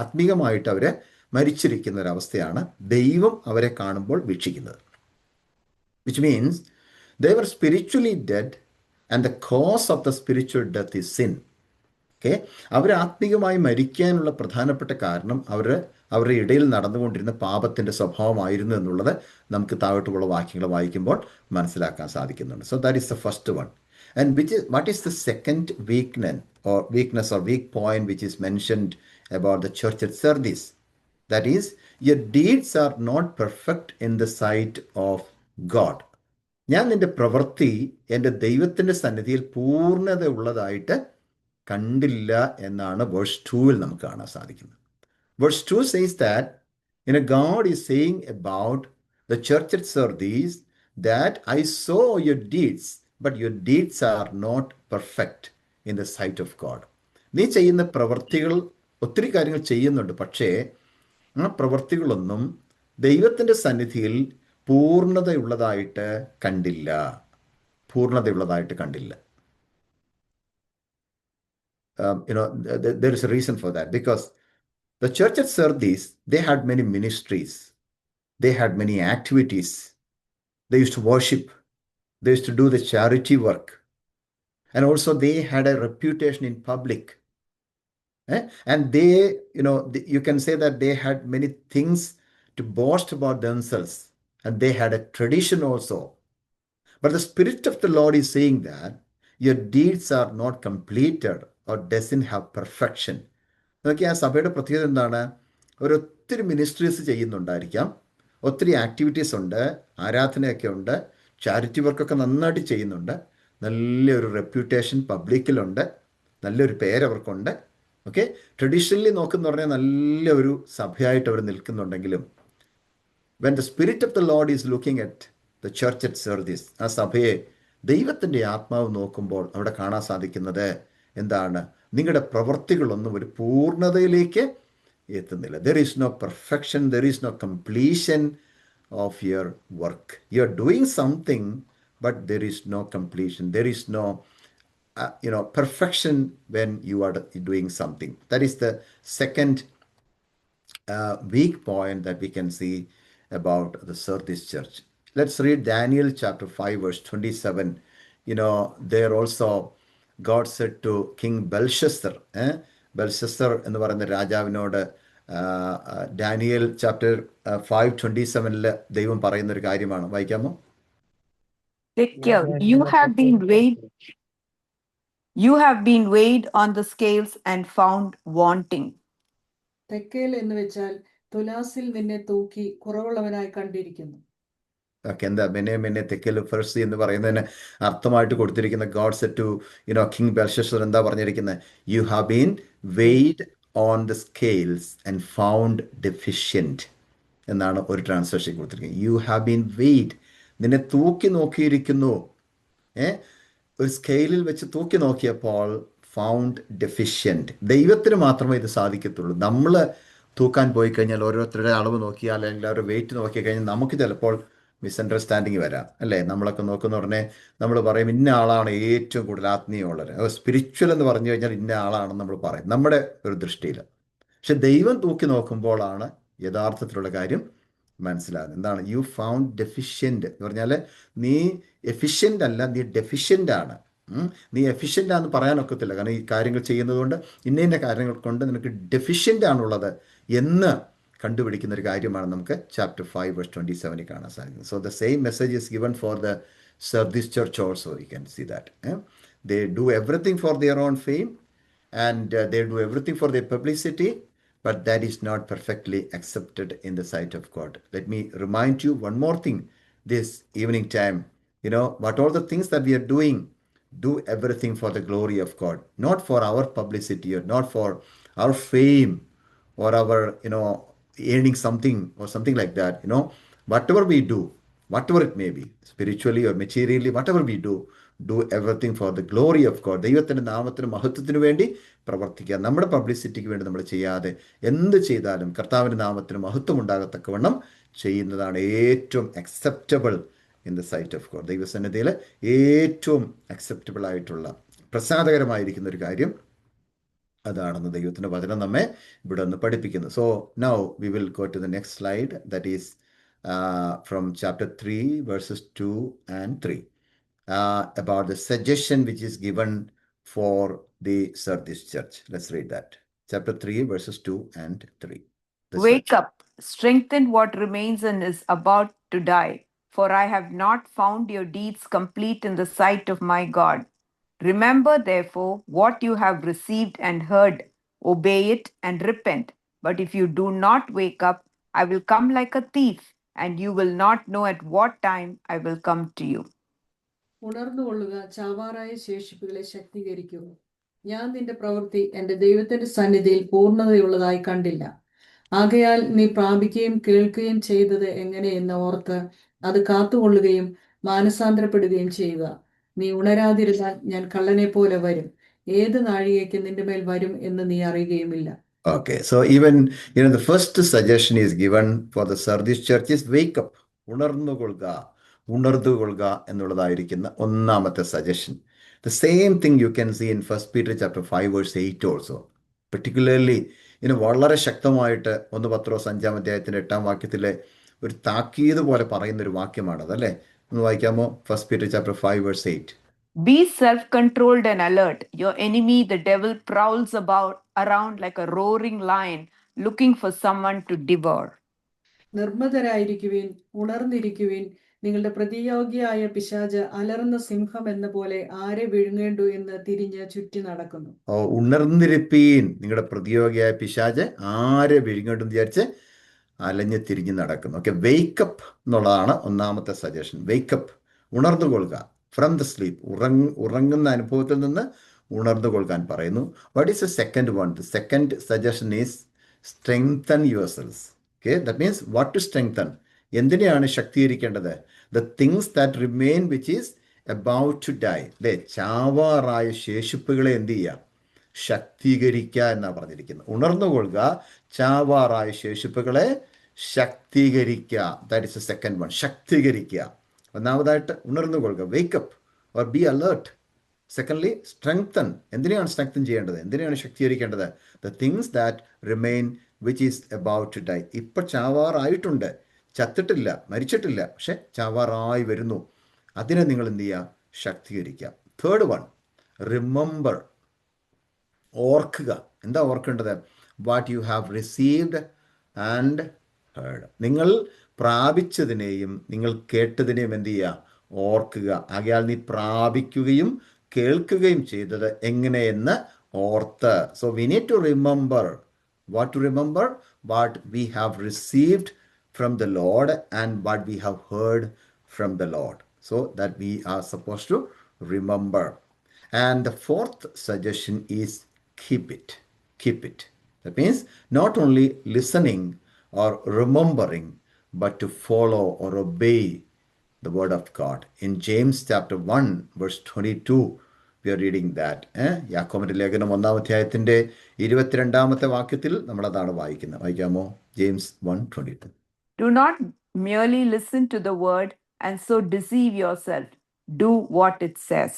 ആത്മീകമായിട്ട് അവരെ മരിച്ചിരിക്കുന്ന ഒരവസ്ഥയാണ് ദൈവം അവരെ കാണുമ്പോൾ വീക്ഷിക്കുന്നത്. Which means they were spiritually dead and the cause of the spiritual death is sin. Okay? അവർ ആത്മീകമായി മരിക്കാനുള്ള പ്രധാനപ്പെട്ട കാരണം അവരുടെ ഇടയിൽ നടന്നുകൊണ്ടിരുന്ന പാപത്തിൻ്റെ സ്വഭാവമായിരുന്നു എന്നുള്ളത് നമുക്ക് താഴോട്ടുള്ള വാക്യങ്ങൾ വായിക്കുമ്പോൾ മനസ്സിലാക്കാൻ സാധിക്കുന്നുണ്ട്. So that is the first one. And what is the second weakness or weak point which is mentioned about the church at Sardis? That is, your deeds are not perfect in the sight of God. ഞാൻ നിന്റെ പ്രവൃത്തി എൻ്റെ ദൈവത്തിൻ്റെ സന്നിധിയിൽ പൂർണ്ണത ഉള്ളതായിട്ട് കണ്ടില്ല എന്നാണ് വേഴ്സ് 2-ൽ നമുക്ക് കാണാൻ സാധിക്കുന്നത്. Verse 2 says that God is saying about the church at Sardis that I saw your deeds, but your deeds are not perfect in the sight of God. നീ ചെയ്യുന്ന പ്രവൃത്തികൾ, ഒത്തിരി കാര്യങ്ങൾ ചെയ്യുന്നുണ്ട്, പക്ഷേ ആ പ്രവൃത്തികളൊന്നും ദൈവത്തിൻ്റെ സന്നിധിയിൽ പൂർണ്ണതയുള്ളതായിട്ട് കണ്ടില്ല. There is a reason for that, because the church at Sardis, they had many ministries, they had many activities, they used to worship, they used to do the charity work, and also they had a reputation in public. And they, you can say that they had many things to boast about themselves, and they had a tradition also. But the Spirit of the Lord is saying that your deeds are not completed or doesn't have perfection. നോക്കി, ആ സഭയുടെ പ്രത്യേകത എന്താണ്? ഒരൊത്തിരി ministries ചെയ്യുന്നുണ്ടായിരിക്കാം, ഒത്തിരി activities ഉണ്ട്, ആരാധനയൊക്കെ ഉണ്ട്, charity വർക്കൊക്കെ നന്നായിട്ട് ചെയ്യുന്നുണ്ട്, നല്ലൊരു റെപ്യൂട്ടേഷൻ പബ്ലിക്കിലുണ്ട്, നല്ലൊരു പേരവർക്കുണ്ട്. ഓക്കെ, ട്രഡീഷണലി നോക്കുന്ന പറഞ്ഞാൽ നല്ലൊരു സഭയായിട്ട് അവർ നിൽക്കുന്നുണ്ടെങ്കിലും when the Spirit of the Lord is looking at the church at Sardis, ആ സഭയെ ദൈവത്തിൻ്റെ ആത്മാവ് നോക്കുമ്പോൾ അവിടെ കാണാൻ സാധിക്കുന്നത് എന്താണ്? നിങ്ങളുടെ പ്രവൃത്തികളൊന്നും ഒരു പൂർണ്ണതയിലേക്ക് എത്തുന്നില്ല. There is no perfection, there is no completion of your work. You are doing something, but there is no completion. There is no perfection when you are doing something. That is the second weak point that we can see about the Sardis church. Let's read Daniel chapter 5 verse 27. There also God said to King Belshazzar, Belshazzar എന്ന് പറയുന്ന രാജാവിനോട് Daniel chapter 5:27 ദൈവം പറയുന്ന ഒരു കാര്യമാണ്. വായിക്കാമോ? You have been weighed on the scales and found wanting. തെക്കേൽ എന്ന് വെച്ചാൽ തുലാസിൽ നിന്നെ തൂക്കി കുറവുള്ളവനായി കണ്ടിരിക്കുന്നു. എന്താ മെന്നെ തെക്കേൽ ഫർസി എന്ന് പറയുന്നതിന് അർത്ഥമായിട്ട് കൊടുത്തിരിക്കുന്ന ഗോഡ് സെഡ് ടു കിങ് ബെൽഷസ്സർ എന്താ പറഞ്ഞിരിക്കുന്നത്? You have been weighed on the scales and found deficient എന്നാണ് ഒരു ട്രാൻസ്ലേഷൻ കൊടുത്തിരിക്കുന്നത്. യു ഹാവ് ബീൻ വെയ്ഡ്, നിന്നെ തൂക്കി നോക്കിയിരിക്കുന്നു. ഒരു സ്കെയിലിൽ വെച്ച് തൂക്കി നോക്കിയപ്പോൾ ഫൗണ്ട് ഡെഫിഷ്യൻറ്റ്. ദൈവത്തിന് മാത്രമേ ഇത് സാധിക്കത്തുള്ളൂ. നമ്മൾ തൂക്കാൻ പോയി കഴിഞ്ഞാൽ ഓരോരുത്തരുടെ അളവ് നോക്കിയാൽ, എല്ലാവരും വെയിറ്റ് നോക്കിക്കഴിഞ്ഞാൽ നമുക്ക് ചിലപ്പോൾ മിസ്അണ്ടർസ്റ്റാൻഡിങ് വരാം, അല്ലേ? നമ്മളൊക്കെ നോക്കുന്ന ഉടനെ നമ്മൾ പറയും ഇന്ന ആളാണ് ഏറ്റവും കൂടുതൽ ആത്മീയമുള്ളത്, സ്പിരിച്വൽ എന്ന് പറഞ്ഞു കഴിഞ്ഞാൽ ഇന്ന ആളാണെന്ന് നമ്മൾ പറയും നമ്മുടെ ഒരു ദൃഷ്ടിയിൽ. പക്ഷെ ദൈവം തൂക്കി നോക്കുമ്പോഴാണ് യഥാർത്ഥത്തിലുള്ള കാര്യം മനസ്സിലാകുന്നത്. എന്താണ്? യു ഫൗണ്ട് ഡെഫിഷ്യൻ്റ് എന്ന് പറഞ്ഞാൽ നീ എഫിഷ്യൻ്റ് അല്ല, നീ ഡെഫിഷ്യൻ്റ് ആണ്. നീ എഫിഷ്യൻ്റ് ആണെന്ന് പറയാനൊക്കത്തില്ല, കാരണം ഈ കാര്യങ്ങൾ ചെയ്യുന്നതുകൊണ്ട് ഇന്ന കാര്യങ്ങൾ കൊണ്ട് നിനക്ക് ഡെഫിഷ്യൻ്റ് ആണുള്ളത് എന്ന് കണ്ടുപിടിക്കുന്ന ഒരു കാര്യമാണ് നമുക്ക് ചാപ്റ്റർ 5 verse 27 കാണാൻ സാധിക്കുന്നത്. So the same message is given for the Sardis church also. You can see that. They do everything for their own fame and they do everything for their publicity, but that is not perfectly accepted in the sight of God. Let me remind you one more thing this evening time. what all the things that we are doing, do everything for the glory of God, not for our publicity or not for our fame or our, earning something or something like that. Whatever we do, whatever it may be, spiritually or materially, whatever we do everything for the glory of God. ദൈവത്തിൻ്റെ നാമത്തിന് മഹത്വത്തിന് വേണ്ടി പ്രവർത്തിക്കുക. നമ്മുടെ പബ്ലിസിറ്റിക്ക് വേണ്ടി നമ്മൾ ചെയ്യാതെ എന്ത് ചെയ്താലും കർത്താവിൻ്റെ നാമത്തിന് മഹത്വം ഉണ്ടാകത്തക്കവണ്ണം ചെയ്യുന്നതാണ് ഏറ്റവും acceptable in the sight of God. ദൈവസന്നിധിയിൽ ഏറ്റവും അക്സെപ്റ്റബിൾ ആയിട്ടുള്ള പ്രസാദകരമായിരിക്കുന്ന ഒരു കാര്യം അതാണെന്ന് ദൈവത്തിൻ്റെ വചനം നമ്മെ ഇവിടെ ഒന്ന് പഠിപ്പിക്കുന്നു. So now we will go to the next slide, that is from chapter 3 verses 2 and 3 about the suggestion which is given for the Sardis church. Let's read that. Chapter 3 verses 2 and 3. Wake up, strengthen what remains and is about to die, for I have not found your deeds complete in the sight of my God. Remember, therefore, what you have received and heard, obey it and repent. But if you do not wake up, I will come like a thief, and you will not know at what time I will come to you. ഉണർന്നുകൊള്ളുക, ചാവാറായ ശേഷിപ്പുകളെ ശക്തീകരിക്കുക. ഞാൻ നിന്റെ പ്രവൃത്തി എന്റെ ദൈവത്തിന്റെ സന്നിധിയിൽ പൂർണ്ണതയുള്ളതായി കണ്ടില്ല. ആകയാൽ നീ പ്രാപിക്കുകയും കേൾക്കുകയും ചെയ്തത് എങ്ങനെയെന്ന് ഓർത്ത് അത് കാത്തുകൊള്ളുകയും മാനസാന്തരപ്പെടുകയും ചെയ്യുക. നീ ഉണരാതിരുന്നാൽ ഞാൻ കള്ളനെ പോലെ വരും. ഏത് നാഴികയ്ക്ക് നിന്റെ മേൽ വരും എന്ന് നീ അറിയുകയുമില്ല. Okay, so even, the first suggestion is given for the Sardis church is wake up, ഉണർന്നുകൊള്ളുക എന്നുള്ളതായിരിക്കുന്ന ഒന്നാമത്തെ suggestion. The same thing you can see in 1 Peter chapter 5 verse 8 also. Particularly, വളരെ ശക്തമായിട്ട് 1 പത്രോസ് 5-ാം അധ്യായത്തിന്റെ 8-ാം വാക്യത്തിലെ ഒരു താക്കീത് പോലെ പറയുന്ന ഒരു വാക്യമാണത്, അല്ലേ? ഒന്ന് വായിക്കാമോ? 1 Peter chapter 5 verse 8. Be self-controlled and alert. Your enemy, the devil, prowls around like a roaring lion, looking for someone to devour. നിർമ്മതരായിരിക്കുവിൻ, ഉണർന്നിരിക്കുവിൻ. നിങ്ങളുടെ പ്രതിയോഗിയായ പിശാച് അലറുന്ന സിംഹം എന്ന പോലെ ആരെ വിഴുങ്ങേണ്ടു എന്ന് തിരിഞ്ഞ് ചുറ്റി നടക്കുന്നു. ഉണർന്നിരിപ്പീൻ, നിങ്ങളുടെ പ്രതിയോഗിയായ പിശാച് ആരെ വിഴുങ്ങേണ്ടു വിചാരിച്ച് അലഞ്ഞ് തിരിഞ്ഞ് നടക്കുന്നു. ഓക്കെ, വെയ്ക്കപ്പ് എന്നുള്ളതാണ് ഒന്നാമത്തെ സജഷൻ. വെയ്ക്കപ്പ്, ഉണർന്നുകൊള്ളുക. ഫ്രം ദ സ്ലീപ്പ്, ഉറങ്ങുന്ന അനുഭവത്തിൽ നിന്ന് ഉണർന്നുകൊള്ളുവാൻ പറയുന്നു. What is the second one? The second suggestion is strengthen your cells. Okay, that means what to strengthen. എന്തിനെയാണ് ശക്തീകരിക്കേണ്ടത്? The things that remain which is about to die. അല്ലേ, ചാവാറായ ശേഷിപ്പുകളെ എന്ത് ചെയ്യുക? ശക്തീകരിക്കുക എന്നാണ് പറഞ്ഞിരിക്കുന്നത്. ഉണർന്നുകൊള്ളുക, ചാവാറായ ശേഷിപ്പുകളെ ശക്തീകരിക്കുക. That is the second one, ശക്തീകരിക്കുക. ഒന്നാമതായിട്ട് ഉണർന്നുകൊള്ളുക, wake up or be alert. Secondly strengthen. എന്തിനെയാണ് സ്ട്രെങ്തൻ ചെയ്യേണ്ടത്? എന്തിനെയാണ് ശക്തീകരിക്കേണ്ടത്? The things that remain which is about to die. ഇപ്പം ചാവാറായിട്ടുണ്ട്, ചത്തിട്ടില്ല, മരിച്ചിട്ടില്ല, പക്ഷെ ചാവാറായി വരുന്നു. അതിനെ നിങ്ങൾ എന്ത് ചെയ്യുക? ശക്തീകരിക്കുക. തേർഡ് വൺ, റിമെമ്പർ, ഓർക്കുക. എന്താ ഓർക്കേണ്ടത്? What you have received and heard. നിങ്ങൾ പ്രാപിച്ചതിനെയും നിങ്ങൾ കേട്ടതിനെയും എന്ത് ചെയ്യുക? ഓർക്കുക. ആകയാൽ നീ പ്രാപിക്കുകയും കേൾക്കുകയും ചെയ്തത് എങ്ങനെയെന്ന് ഓർത്ത്. So we need to remember. What to remember? What we have received from the Lord and what we have heard from the Lord. So that we are suppose to remember. And the fourth suggestion is keep it. Keep it. That means not only listening or remembering, but to follow or obey the word of God. In James chapter 1 verse 22, we are reading that. യാക്കോബിന്റെ ലേഖനം 1-ാം അധ്യായത്തിന്റെ 22-ാമത്തെ വാക്യത്തിൽ നമ്മൾ അതാണ് വായിക്കുന്നത്. വായിക്കാമോ? James 1:22. Do not merely listen to the word and so deceive yourself. Do what it says.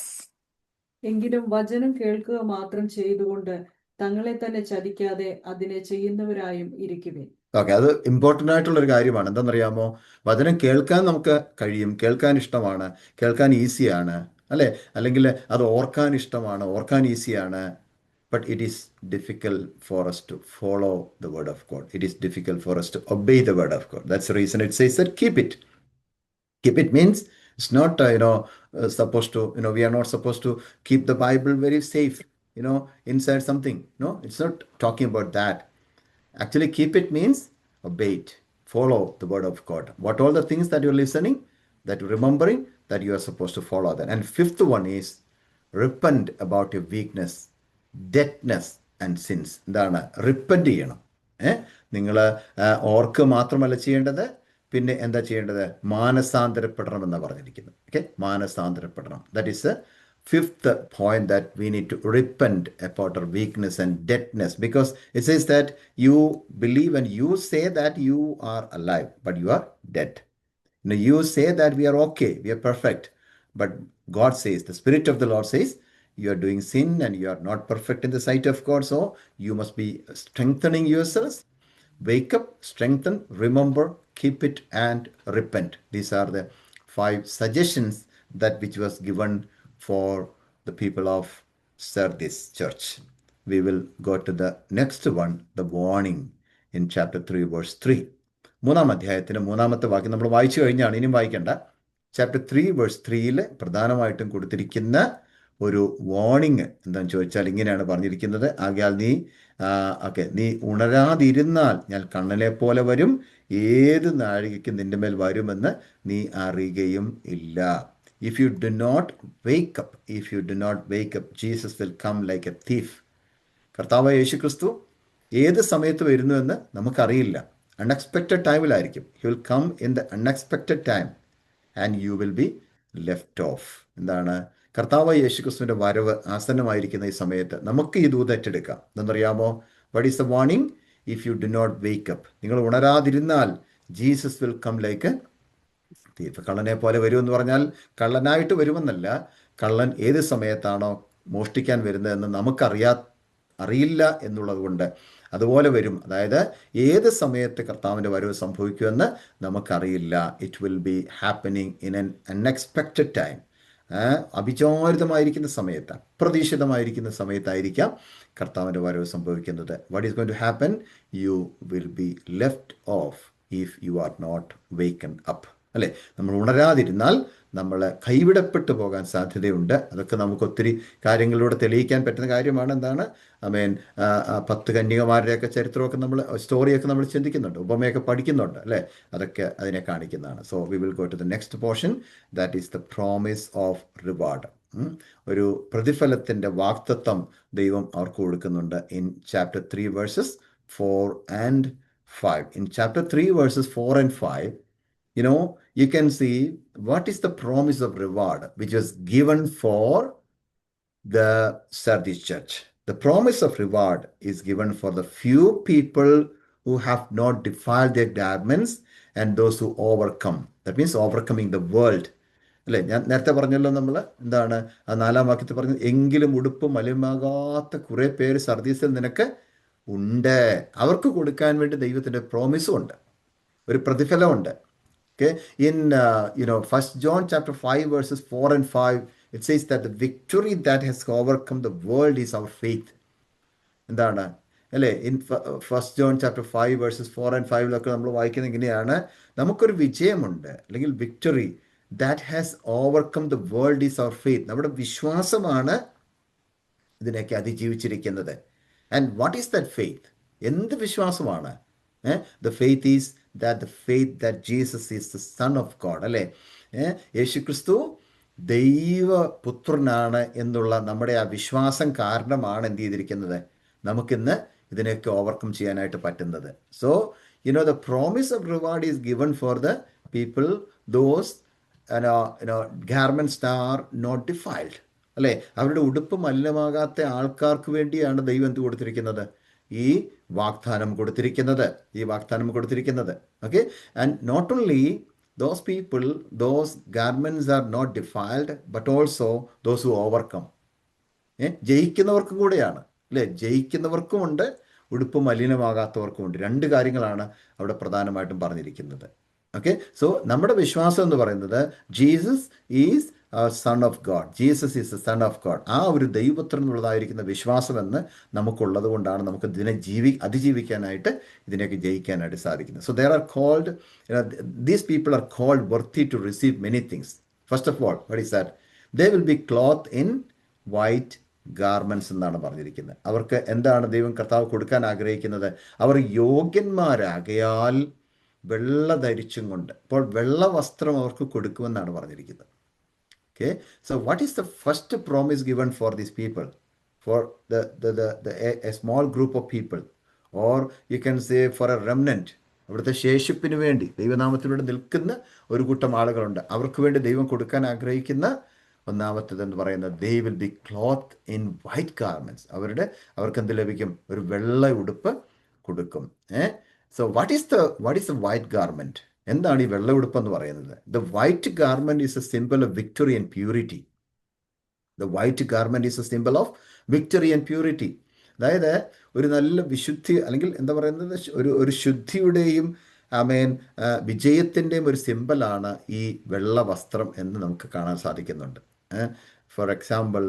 എങ്കിലും വചനം കേൾക്കുക മാത്രം ചെയ്തുകൊണ്ട് തങ്ങളെ തന്നെ ചതിക്കാതെ അതിനെ ചെയ്യുന്നവരായും ഇരിക്കുവിൻ. ഓക്കെ, അത് ഇമ്പോർട്ടൻ്റ് ആയിട്ടുള്ളൊരു കാര്യമാണ്. എന്താണെന്നറിയാമോ? വചനം കേൾക്കാൻ നമുക്ക് കഴിയും, കേൾക്കാൻ ഇഷ്ടമാണ്, കേൾക്കാൻ ഈസിയാണ്, അല്ലേ? അല്ലെങ്കിൽ അത് ഓർക്കാൻ ഇഷ്ടമാണ്, ഓർക്കാൻ ഈസിയാണ്. But it is difficult for us to follow the word of God. It is difficult for us to obey the word of God. That's the reason it says that keep it. Keep it means it's not, supposed to, we are not supposed to keep the Bible very safe, inside something. No, it's not talking about that. Actually, keep it means obey it, follow the word of God. What all the things that you're listening, that you're remembering, that you are supposed to follow that. And fifth one is repent about your weakness, deadness and sins. എന്താണ്? Repent ചെയ്യണം. നിങ്ങൾ ഓർക്ക് മാത്രമല്ല ചെയ്യേണ്ടത്, പിന്നെ എന്താ ചെയ്യേണ്ടത്? മാനസാന്തരപ്പെടണം എന്നാണ് പറഞ്ഞിരിക്കുന്നത്. ഓക്കെ, മാനസാന്തരപ്പെടണം. That is a fifth point, that we need to repent about our weakness and deadness, because it says that you believe and you say that you are alive, but you are dead. You say that we are okay, we are perfect, but God says, the Spirit of the Lord says, you are doing sin and you are not perfect in the sight of God. So you must be strengthening yourselves. Wake up, strengthen, remember, keep it, and repent. These are the 5 suggestions that which was given for the people of Sardis church. We will go to the next one, the warning in chapter 3 verse 3. മൂന്നാം അധ്യായത്തിന് മൂന്നാമത്തെ വാക്യം നമ്മൾ വായിച്ചു കഴിഞ്ഞാണ്, ഇനിയും വായിക്കേണ്ട. Chapter 3 verse 3 പ്രധാനമായിട്ടും കൊടുത്തിരിക്കുന്ന ഒരു വാർണിംഗ് എന്താണെന്ന് ചോദിച്ചാൽ ഇങ്ങനെയാണ് പറഞ്ഞിരിക്കുന്നത്: ആകയാൽ നീ ഉണരാതിരുന്നാൽ ഞാൻ കണ്ണനെ പോലെ വരും, ഏത് നാഴികയ്ക്ക് നിന്റെ മേൽ വരുമെന്ന് നീ അറിയുകയും ഇല്ല. If you do not wake up, Jesus will come like a thief. കർത്താവായ യേശു ക്രിസ്തു ഏത് സമയത്ത് വരുന്നു എന്ന് നമുക്കറിയില്ല. അൺഎക്സ്പെക്റ്റഡ് ടൈമിലായിരിക്കും. He will come in the unexpected time and you will be left off. എന്താണ്? കർത്താവായ യേശു ക്രിസ്തുവിൻ്റെ വരവ് ആസന്നമായിരിക്കുന്ന ഈ സമയത്ത് നമുക്ക് ഈ ദൂത് ഏറ്റെടുക്കാം. എന്തെന്നറിയാമോ? What is the warning? If you do not wake up, നിങ്ങൾ ഉണരാതിരുന്നാൽ Jesus will come like thief. കള്ളനെ പോലെ വരുമെന്ന് പറഞ്ഞാൽ കള്ളനായിട്ട് വരുമെന്നല്ല, കള്ളൻ ഏത് സമയത്താണോ മോഷ്ടിക്കാൻ വരുന്നതെന്ന് അറിയില്ല എന്നുള്ളത് കൊണ്ട് അതുപോലെ വരും. അതായത് ഏത് സമയത്ത് കർത്താവിൻ്റെ വരവ് സംഭവിക്കുമെന്ന് നമുക്കറിയില്ല. It will be happening in an unexpected time. അവിചാരിതമായിരിക്കുന്ന സമയത്ത്, അപ്രതീക്ഷിതമായിരിക്കുന്ന സമയത്തായിരിക്കാം കർത്താവിൻ്റെ വരവ് സംഭവിക്കുന്നത്. What is going to happen? You will be left off if you are not waken up. അല്ലേ? നമ്മൾ ഉണരാതിരുന്നാൽ നമ്മൾ കൈവിടപ്പെട്ടു പോകാൻ സാധ്യതയുണ്ട്. അതൊക്കെ നമുക്ക് ഒത്തിരി കാര്യങ്ങളിലൂടെ തെളിയിക്കാൻ പറ്റുന്ന കാര്യമാണ്. എന്താണ്? 10 കന്യകമാരുടെയൊക്കെ ചരിത്രമൊക്കെ സ്റ്റോറിയൊക്കെ നമ്മൾ ചിന്തിക്കുന്നുണ്ട്, ഉപമയൊക്കെ പഠിക്കുന്നുണ്ട്, അല്ലേ? അതൊക്കെ അതിനെ കാണിക്കുന്നതാണ്. So we will go to the next portion, that is the promise of reward. ഒരു പ്രതിഫലത്തിൻ്റെ വാഗ്ദത്തം ദൈവം അവർക്ക് കൊടുക്കുന്നുണ്ട്. In chapter 3 verses 4 and 5. In chapter 3 verses 4 and 5, you can see what is the promise of reward which was given for the Sardis church. The promise of reward is given for the few people who have not defiled their garments and those who overcome. That means overcoming the world. അല്ലേ? ഞാൻ നേരത്തെ പറഞ്ഞല്ലോ, നമ്മൾ എന്താണ് ആ 4-ാം വാക്യത്തിൽ പറഞ്ഞത്? എങ്കിലും ഉടുപ്പ് മലിനമാകാത്ത കുറേ പേര് സർദീസിൽ നിനക്ക് ഉണ്ട്. അവർക്ക് കൊടുക്കാൻ വേണ്ടി ദൈവത്തിൻ്റെ പ്രോമിസും ഉണ്ട്, ഒരു പ്രതിഫലമുണ്ട്. Okay, in 1 John chapter 5 verses 4 and 5, it says that the victory that has overcome the world is our faith. എന്താണ്? അല്ലേ? In 1 John chapter 5 verses 4 and 5 നമ്മൾ വായിക്കുന്നത് ഇങ്ങനെയാണ്: നമുക്കൊരു വിജയമുണ്ട്, അല്ലെങ്കിൽ victory that has overcome the world is our faith. നമ്മുടെ വിശ്വാസമാണ് ഇതിനൊക്കെ അതിജീവിച്ചിരിക്കുന്നത്. And what is that faith? എന്ത് വിശ്വാസമാണ്? The faith is the faith that Jesus is the Son of God. അല്ലേ? യേശു ക്രിസ്തു ദൈവപുത്രനാണ് എന്നുള്ള നമ്മുടെ ആ വിശ്വാസം കാരണമാണ് എന്ത് ചെയ്തിരിക്കുന്നത്? നമുക്കിന്ന് ഇതിനെയൊക്കെ ഓവർകം ചെയ്യാനായിട്ട് പറ്റുന്നത്. So the promise of reward is given for the people, those garments are not defiled. അല്ലേ? അവരുടെ ഉടുപ്പ് മലിനമാകാത്ത ആൾക്കാർക്ക് വേണ്ടിയാണ് ദൈവം എന്ത് കൊടുത്തിരിക്കുന്നത്? ഈ വാഗ്ദാനം കൊടുത്തിരിക്കുന്നത്. Okay, and not only those people, those garments are not defiled, but also those who overcome. ജയിക്കുന്നവർക്കും കൂടെയാണ്, അല്ലേ? ജയിക്കുന്നവർക്കും ഉണ്ട്, ഉടുപ്പ് മലിനമാകാത്തവർക്കും ഉണ്ട്. 2 കാര്യങ്ങളാണ് അവിടെ പ്രധാനമായിട്ടും പറഞ്ഞിരിക്കുന്നത്. ഓക്കെ, സോ നമ്മുടെ വിശ്വാസം എന്ന് പറയുന്നത് Jesus is son of God. Jesus is the son of God. ആ ഒരു ദൈവപുത്രൻ എന്നുള്ളതായിരിക്കുന്ന വിശ്വാസമെന്ന് നമുക്കുള്ളത് കൊണ്ടാണ് നമുക്ക് ഇതിനെ അതിജീവിക്കാനായിട്ട്, ഇതിനെയൊക്കെ ജയിക്കാനായിട്ട് സാധിക്കുന്നത്. So there are called, these people are called worthy to receive many things. First of all, what is that? They will be cloth in white garments എന്നാണ് പറഞ്ഞിരിക്കുന്നത്. അവർക്ക് എന്താണ് ദൈവം കർത്താവ് കൊടുക്കാൻ ആഗ്രഹിക്കുന്നത്? അവർ യോഗ്യന്മാരാകയാൽ വെള്ള ധരിച്ചും കൊണ്ട്, അപ്പോൾ വെള്ള വസ്ത്രം അവർക്ക് കൊടുക്കുമെന്നാണ് പറഞ്ഞിരിക്കുന്നത്. Okay, so what is the first promise given for these people? For a small group of people, or you can say for a remnant. അവിടുത്തെ ശേഷിപ്പിന് വേണ്ടി ദൈവനാമത്തിലൂടെ നിൽക്കുന്ന ഒരു കൂട്ടം ആളുകളുണ്ട്. അവർക്ക് വേണ്ടി ദൈവം കൊടുക്കാൻ ആഗ്രഹിക്കുന്ന ഒന്നാമത്തേതെന്ന് പറയുന്നത് ദേ will be cloth in white garments. അവർക്ക് എന്ത് ലഭിക്കും? ഒരു വെള്ള ഉടുപ്പ് കൊടുക്കും. So what is the white garment? എന്താണ് ഈ വെള്ള ഉടുപ്പ് എന്ന് പറയുന്നത്? The white garment is A symbol of victory and purity. The white garment is A symbol of victory and purity. അതായത് ഒരു നല്ല വിശുദ്ധി, അല്ലെങ്കിൽ എന്താ പറയുന്നത്, ഒരു ശുദ്ധിയുടെയും വിജയത്തിൻ്റെയും ഒരു സിംബലാണ് ഈ വെള്ള വസ്ത്രം എന്ന് നമുക്ക് കാണാൻ സാധിക്കുന്നുണ്ട്. For example,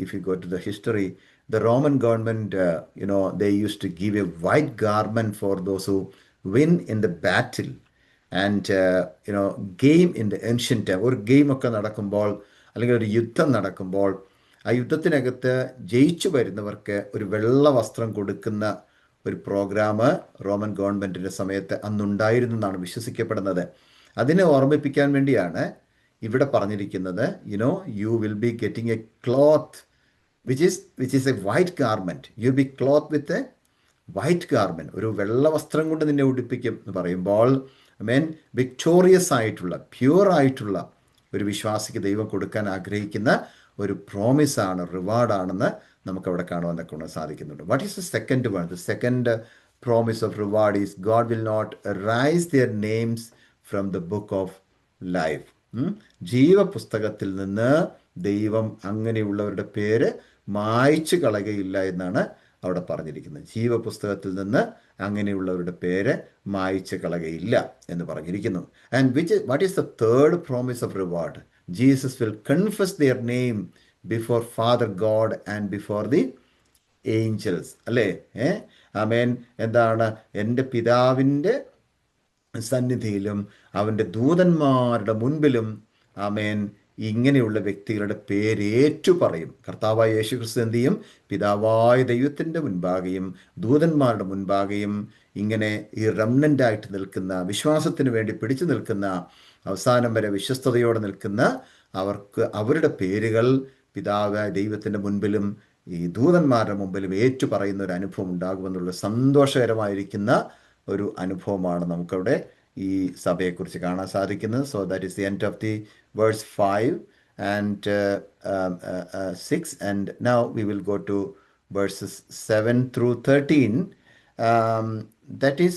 if you go to the history, the Roman government, they used to give a white garment for those who win in the battle and game in the ancient time. ഒരു game ഒക്കെ നടക്കുമ്പോൾ, അല്ലെങ്കിൽ ഒരു യുദ്ധം നടക്കുമ്പോൾ, ആ യുദ്ധത്തിനകത്ത് ജയിച്ചു വരുന്നവർക്ക് ഒരു വെള്ള വസ്ത്രം കൊടുക്കുന്ന ഒരു പ്രോഗ്രാം റോമൻ ഗവൺമെൻറ്റിൻ്റെ സമയത്ത് അന്നുണ്ടായിരുന്നു എന്നാണ് വിശ്വസിക്കപ്പെടുന്നത്. അതിനെ ഓർമ്മിപ്പിക്കാൻ വേണ്ടിയാണ് ഇവിടെ പറഞ്ഞിരിക്കുന്നത്, U will be getting A cloth which is a white garment. You be clothed with a white garment. ഒരു വെള്ള വസ്ത്രം കൊണ്ട് നിന്നെ ഉടുപ്പിക്കും എന്ന് പറയുമ്പോൾ, വിക്ടോറിയസ് ആയിട്ടുള്ള, പ്യൂർ ആയിട്ടുള്ള ഒരു വിശ്വാസിക്ക് ദൈവം കൊടുക്കാൻ ആഗ്രഹിക്കുന്ന ഒരു പ്രോമിസാണ്, റിവാർഡാണെന്ന് നമുക്കവിടെ കാണുവാൻ സാധിക്കുന്നുണ്ട്. What is the second one? The second promise of reward is God will not raise their names from the book of life. ജീവപുസ്തകത്തിൽ നിന്ന് ദൈവം അങ്ങനെയുള്ളവരുടെ പേര് മായ്ച്ചു കളയുകയില്ല എന്നാണ് അവിടെ പറഞ്ഞിരിക്കുന്നത്. ജീവപുസ്തകത്തിൽ നിന്ന് അങ്ങനെയുള്ളവരുടെ പേര് മായ്ച്ചു കളയുകയില്ല എന്ന് പറഞ്ഞിരിക്കുന്നു. And what is the third promise of reward? Jesus will confess their name before father God and before the angels. അല്ലേ? എന്താണ്? എൻ്റെ പിതാവിൻ്റെ സന്നിധിയിലും അവൻ്റെ ദൂതന്മാരുടെ മുൻപിലും ഇങ്ങനെയുള്ള വ്യക്തികളുടെ പേര് ഏറ്റു പറയും. കർത്താവായ യേശുക്രിസ്തു എന്ത് ചെയ്യും? പിതാവായ ദൈവത്തിൻ്റെ മുൻപാകെയും ദൂതന്മാരുടെ മുൻപാകെയും ഇങ്ങനെ ഈ റെമനൻ്റായിട്ട് നിൽക്കുന്ന, വിശ്വാസത്തിന് വേണ്ടി പിടിച്ചു നിൽക്കുന്ന, അവസാനം വരെ വിശ്വസ്തയോടെ നിൽക്കുന്ന അവരുടെ പേരുകൾ പിതാവായ ദൈവത്തിൻ്റെ മുൻപിലും ഈ ദൂതന്മാരുടെ മുമ്പിലും ഏറ്റു പറയുന്ന ഒരു അനുഭവം ഉണ്ടാകുമെന്നുള്ള സന്തോഷകരമായിരിക്കുന്ന ഒരു അനുഭവമാണ് നമുക്കവിടെ ഈ സഭയെക്കുറിച്ച് കാണാൻ സാധിക്കുന്നത്. So that is the end of the verse 5 and 6, and now we will go to verses 7 through 13. That is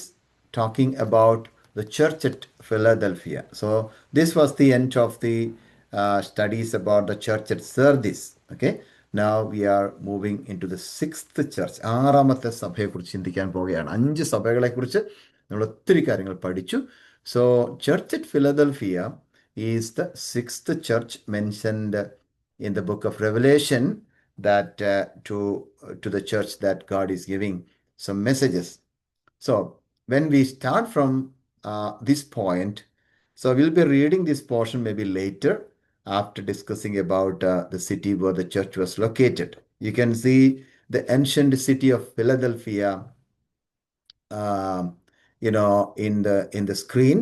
talking about the church at Philadelphia. So this was the end of the studies about the church at Sardis. Okay, now we are moving into the sixth church. ആറാമത്തെ സഭയെക്കുറിച്ച് ചിന്തിക്കാൻ പോവുകയാണ്. 5 സഭകളെക്കുറിച്ച് നമ്മൾ ഒത്തിരി കാര്യങ്ങൾ പഠിച്ചു. So church at Philadelphia is the sixth church mentioned in the book of Revelation, that to the church that God is giving some messages. So when we start from this point, so we'll be reading this portion maybe later after discussing about the city where the church was located. You can see the ancient city of Philadelphia in the screen.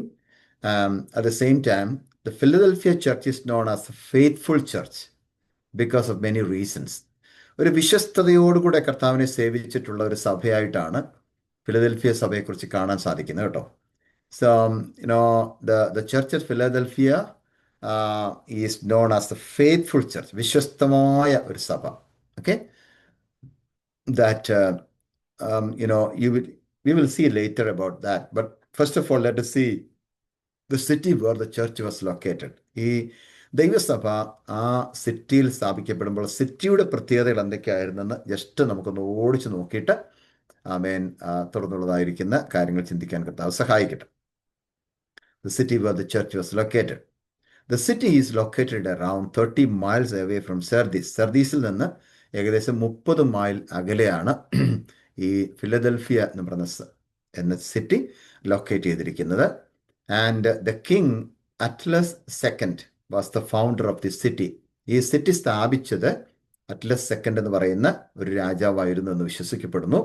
At the same time, the Philadelphia church is known as a faithful church because of many reasons. ഒരു വിശ്വസ്തയോടുകൂടെ കർത്താവിനെ സേവിച്ചിട്ടുള്ള ഒരു സഭയായിട്ടാണ് ഫിലദൽഫിയ സഭയെക്കുറിച്ച് കാണാൻ സാധിക്കുന്നത് കേട്ടോ. So the church at Philadelphia is known as the faithful church, വിശ്വസ്തമായ ഒരു സഭ. Okay, that we will see later about that, but first of all let us see the city where the church was located. ഈ ദൈവസഭ ആ സിറ്റിയിൽ സ്ഥാപിക്കപ്പെടുമ്പോൾ സിറ്റിയുടെ പ്രത്യേകതകൾ എന്തൊക്കെയായിരുന്നെന്ന് just നമുക്കൊന്ന് ഓടിച്ച് നോക്കിയിട്ട് തുടർന്നുള്ളതായിരിക്കുന്ന കാര്യങ്ങൾ ചിന്തിക്കാൻ കർത്താവ് സഹായിക്കട്ടെ. The city where the church was located. The city is located around 30 miles away from Sardis. സർദീസിൽ നിന്ന് ഏകദേശം 30 മൈൽ അകലെയാണ് ഈ ഫിലദൽഫിയ എന്ന് പറയുന്ന എന്ന സിറ്റി ലൊക്കേറ്റ് ചെയ്തിരിക്കുന്നത്. And the king Atlas II was the founder of this city. ഈ സിറ്റി സ്ഥാപിച്ചത് അറ്റ്ലസ് സെക്കൻഡ് എന്ന് പറയുന്ന ഒരു രാജാവായിരുന്നു എന്ന് വിശ്വസിക്കപ്പെടുന്നു.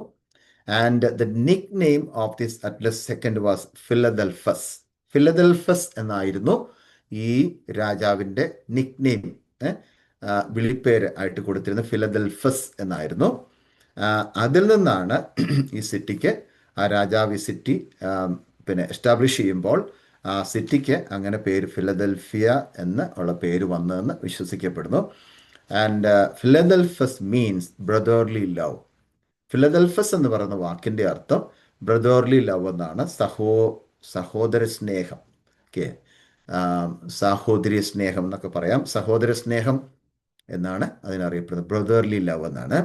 And the nickname of this Atlas second was Philadelphus. Philadelphus എന്നായിരുന്നു ഈ രാജാവിൻ്റെ നിക്നെയിം, വിളിപ്പേര് ആയിട്ട് കൊടുത്തിരുന്നത് ഫിലദൽഫസ് എന്നായിരുന്നു. അതിൽ നിന്നാണ് ഈ സിറ്റിക്ക്, ആ രാജാവ് ഈ സിറ്റി പിന്നെ എസ്റ്റാബ്ലിഷ് ചെയ്യുമ്പോൾ ആ സിറ്റിക്ക് അങ്ങനെ പേര് ഫിലദൽഫിയ എന്ന് ഉള്ള പേര് വന്നതെന്ന് വിശ്വസിക്കപ്പെടുന്നു. And Philadelphus means brotherly love. Philadelphus എന്ന് പറയുന്ന വാക്കിൻ്റെ അർത്ഥം ബ്രദർലി ലവ് എന്നാണ്. സഹോദര സ്നേഹം. ഓക്കെ, സാഹോദര്യ സ്നേഹം എന്നൊക്കെ പറയാം. സഹോദര സ്നേഹം എന്നാണ് അതിനറിയപ്പെടുന്നത്. ബ്രദർലി ലവ് എന്നാണ്.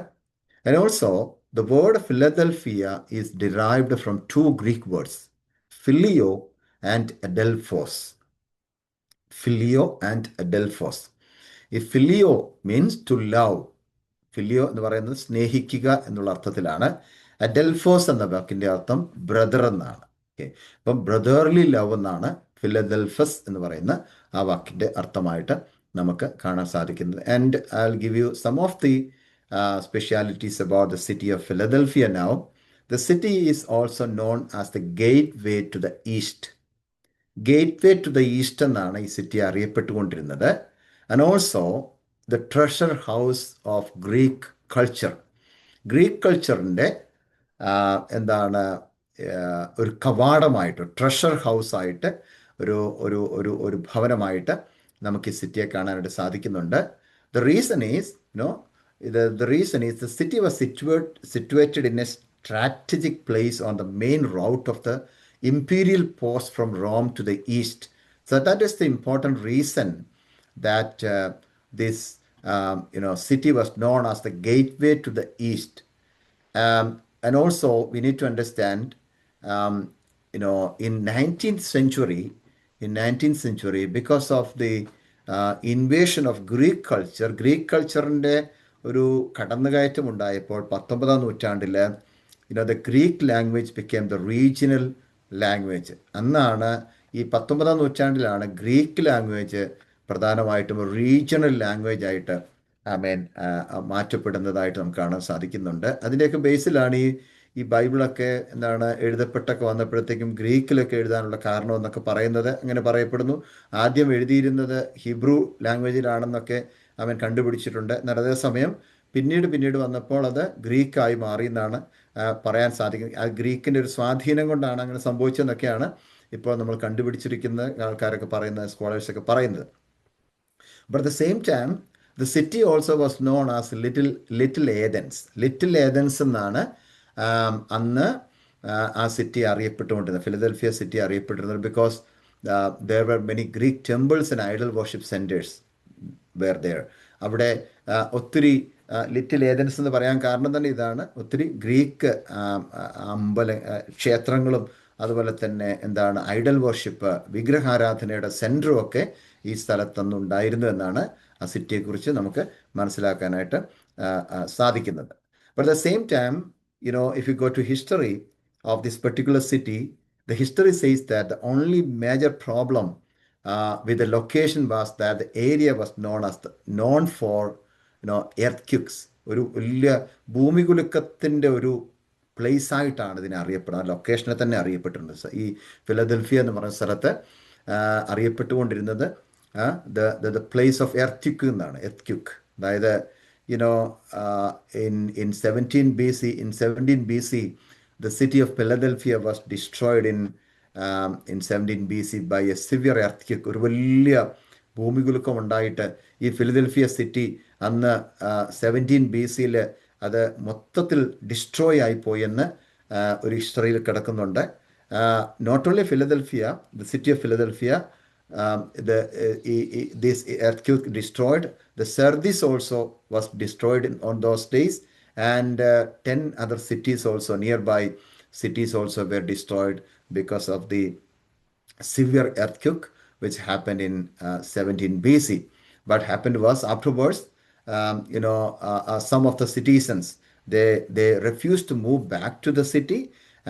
And also, the word Philadelphia is derived from two Greek words, phileo and adelphos. Phileo and adelphos. ഈ ഫിലിയോ മീൻസ് ടു ലവ്. ഫിലിയോ എന്ന് പറയുന്നത് സ്നേഹിക്കുക എന്നുള്ള അർത്ഥത്തിലാണ്. അഡൽഫോസ് എന്ന വാക്കിൻ്റെ അർത്ഥം ബ്രദർ എന്നാണ്. ഓക്കെ, അപ്പം ബ്രദർലി ലവ് എന്നാണ് ഫിലദൽഫസ് എന്ന് പറയുന്ന ആ വാക്കിൻ്റെ അർത്ഥമായിട്ട് നമുക്ക് കാണാൻ സാധിക്കുന്നത്. And I will give you some of the specialities about the city of Philadelphia now. The city is also known as the gateway to the east. Gateway to the east എന്നാണ് ഈ സിറ്റി അറിയപ്പെട്ടുകൊണ്ടിരുന്നത്. And also the treasure house of Greek culture. Greek കൾച്ചറിൻ്റെ എന്താണ് ഒരു കവാടമായിട്ട്, treasure ഹൗസായിട്ട്, ഒരു ഒരു ഒരു ഒരു ഭവനമായിട്ട് നമുക്ക് ഈ സിറ്റിയെ കാണാനായിട്ട് സാധിക്കുന്നുണ്ട്. The reason is the city was situated in a strategic place on the main route of the imperial post from Rome to the east. So that is the important reason that this city was known as the gateway to the east. And also we need to understand, in 19th century, because of the invasion of Greek culture, Greek കൾച്ചറിൻ്റെ ഒരു കടന്നുകയറ്റം ഉണ്ടായപ്പോൾ 19ാം നൂറ്റാണ്ടിൽ the Greek language became the regional language. അന്നാണ് ഈ 19ാം നൂറ്റാണ്ടിലാണ് Greek language പ്രധാനമായിട്ടും regional language ആയിട്ട് മാറ്റപ്പെടുന്നതായിട്ട് നമുക്ക് കാണാൻ സാധിക്കുന്നുണ്ട്. അതിൻ്റെയൊക്കെ ബേസിലാണ് ഈ ബൈബിളൊക്കെ എഴുതപ്പെട്ടൊക്കെ വന്നപ്പോഴത്തേക്കും ഗ്രീക്കിലൊക്കെ എഴുതാനുള്ള കാരണം എന്നൊക്കെ പറയുന്നത്. അങ്ങനെ പറയപ്പെടുന്നു. ആദ്യം എഴുതിയിരുന്നത് ഹീബ്രു ലാംഗ്വേജിലാണെന്നൊക്കെ അവൻ കണ്ടുപിടിച്ചിട്ടുണ്ട്. എന്നാൽ അതേസമയം പിന്നീട് വന്നപ്പോൾ അത് ഗ്രീക്കായി മാറി എന്നാണ് പറയാൻ സാധിക്കുന്നത്. ആ ഗ്രീക്കിൻ്റെ ഒരു സ്വാധീനം കൊണ്ടാണ് അങ്ങനെ സംഭവിച്ചതെന്നൊക്കെയാണ് ഇപ്പോൾ നമ്മൾ കണ്ടുപിടിച്ചിരിക്കുന്ന ആൾക്കാരൊക്കെ പറയുന്നത്, സ്കോളേഴ്സൊക്കെ പറയുന്നത്. But at the same time, the city also was known as Little Athens. Little Athens എന്നാണ് അന്ന് ആ സിറ്റി അറിയപ്പെട്ടുകൊണ്ടിരുന്നത്, ഫിലദൽഫിയ സിറ്റി അറിയപ്പെട്ടിരുന്നത്. Because there were many Greek temples and idol worship centers were there. അവിടെ ഒത്തിരി ലിറ്റിൽ ഏഥൻസ് എന്ന് പറയാൻ കാരണം തന്നെ ഇതാണ്. ഒത്തിരി ഗ്രീക്ക് ക്ഷേത്രങ്ങളും അതുപോലെ തന്നെ ഐഡൽ വർഷിപ്പ്, വിഗ്രഹാരാധനയുടെ സെൻറ്ററും ഒക്കെ ഈ സ്ഥലത്തൊന്നുണ്ടായിരുന്നു എന്നാണ് ആ സിറ്റിയെക്കുറിച്ച് നമുക്ക് മനസ്സിലാക്കാനായിട്ട് സാധിക്കുന്നത്. But at the same time, if you go to history of this particular city, the history says that the only major problem with the location was that the area was known for earthquakes. ഒരു വലിയ ഭൂമികുലുക്കത്തിൻ്റെ ഒരു place ആയിട്ടാണ് ഇതിനെ അറിയപ്പെടുന്നത്. ലൊക്കേഷനെ തന്നെ അറിയപ്പെട്ടിരുന്നത്. ഈ ഫിലദൽഫിയ എന്ന് പറയുന്ന സ്ഥലത്ത് അറിയപ്പെട്ടുകൊണ്ടിരുന്നത് the place of earthquake എന്നാണ്. earthquake, അതായത് in 17 BC the city of Philadelphia was destroyed in 17 BC by a severe earthquake. ഒരു വലിയ ഭൂമികുലുക്കം ഉണ്ടായിട്ട് ഈ ഫിലദൽഫിയ സിറ്റി അന്ന് 17 BC അത് മൊത്തത്തിൽ ഡിസ്ട്രോയ് ആയിപ്പോയെന്ന് ഒരു ഹിസ്റ്ററിയിൽ കിടക്കുന്നുണ്ട്. Not only Philadelphia, the city of Philadelphia, this earthquake destroyed the Sardis also was destroyed on those days, and 10 other cities also, nearby cities also were destroyed because of the severe earthquake which happened in 17 BC. What happened was afterwards, some of the citizens, they refused to move back to the city,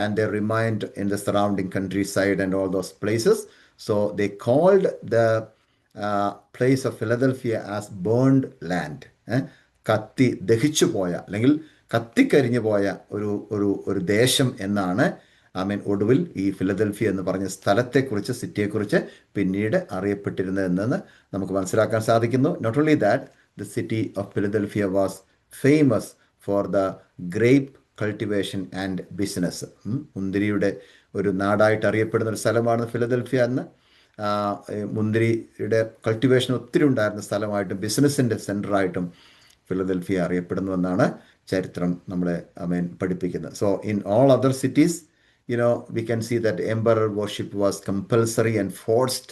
and they remained in the surrounding countryside and all those places. So they called the place of Philadelphia as burned land. കത്തി ദഹിച്ചു പോയ അല്ലെങ്കിൽ കത്തിക്കരിഞ്ഞു പോയ ഒരു ദേശം എന്നാണ് ഒടുവിൽ ഈ ഫിലദൽഫിയ എന്ന് പറഞ്ഞ സ്ഥലത്തെക്കുറിച്ച്, സിറ്റിയെക്കുറിച്ച് പിന്നീട് അറിയപ്പെട്ടിരുന്നത് എന്നെന്ന് നമുക്ക് മനസ്സിലാക്കാൻ സാധിക്കുന്നു. Not only that, the city of Philadelphia was famous for the grape cultivation and business. മുന്തിരിയുടെ ഒരു നാടായിട്ട് അറിയപ്പെടുന്ന ഒരു സ്ഥലമാണ് ഫിലദൽഫിയ എന്ന്. മുന്തിരിയുടെ കൾട്ടിവേഷൻ ഒത്തിരി ഉണ്ടായിരുന്ന സ്ഥലമായിട്ടും ബിസിനസ്സിൻ്റെ സെൻറ്ററായിട്ടും ഫിലദൽഫിയ അറിയപ്പെടുന്നുവെന്നാണ് ചരിത്രം നമ്മളെ പഠിപ്പിക്കുന്നത്. So in all other cities, we can see that emperor worship was compulsory and forced,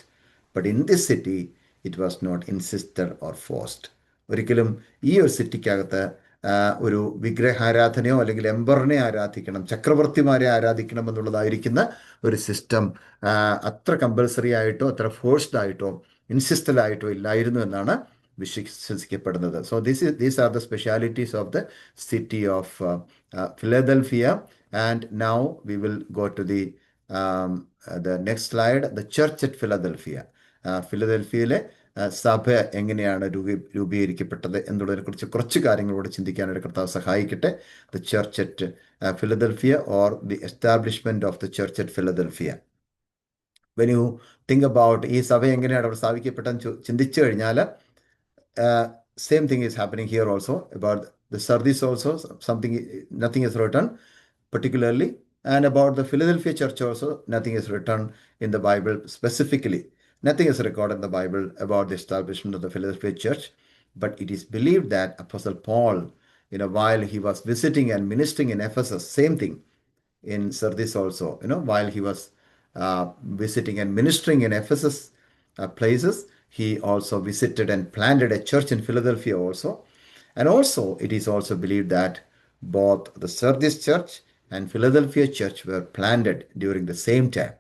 but in this city it was not insisted or forced. ഒരിക്കലും ഈ ഒരു സിറ്റിക്കകത്ത് ഒരു വിഗ്രഹാരാധനയോ അല്ലെങ്കിൽ എംബറിനെ ആരാധിക്കണം, ചക്രവർത്തിമാരെ ആരാധിക്കണം എന്നുള്ളതായിരിക്കുന്ന ഒരു സിസ്റ്റം അത്ര കമ്പൽസറി ആയിട്ടോ അത്ര ഫോഴ്സ്ഡ് ആയിട്ടോ ഇൻസിസ്റ്റഡ് ആയിട്ടോ ഇല്ലായിരുന്നു എന്നാണ് വിശ്വസിക്കപ്പെടുന്നത്. So these are the specialities of the city of Philadelphia. And now we will go to the next slide, the church at Philadelphia. ഫിലദൽഫിയയിലെ സഭ എങ്ങനെയാണ് രൂപീകരിക്കപ്പെട്ടത് എന്നുള്ളതിനെ കുറിച്ച് കുറച്ച് കാര്യങ്ങളോട് ചിന്തിക്കാനായിട്ട് കർത്താവ് സഹായിക്കട്ടെ. The church at Philadelphia or the establishment of the church at Philadelphia. When you think about ഈ സഭ എങ്ങനെയാണ് അവിടെ സ്ഥാപിക്കപ്പെട്ടതെന്ന് ചിന്തിച്ചു കഴിഞ്ഞാൽ, same thing is happening here also. About the service also nothing is written particularly, and about the Philadelphia church also nothing is written in the Bible specifically. Nothing is recorded in the Bible about the establishment of the Philadelphia church, but it is believed that Apostle Paul, while he was visiting and ministering in Ephesus, same thing in Sardis also, while he was visiting and ministering in Ephesus places, he also visited and planted a church in Philadelphia also. And also it is also believed that both the Sardis church and Philadelphia church were planted during the same time.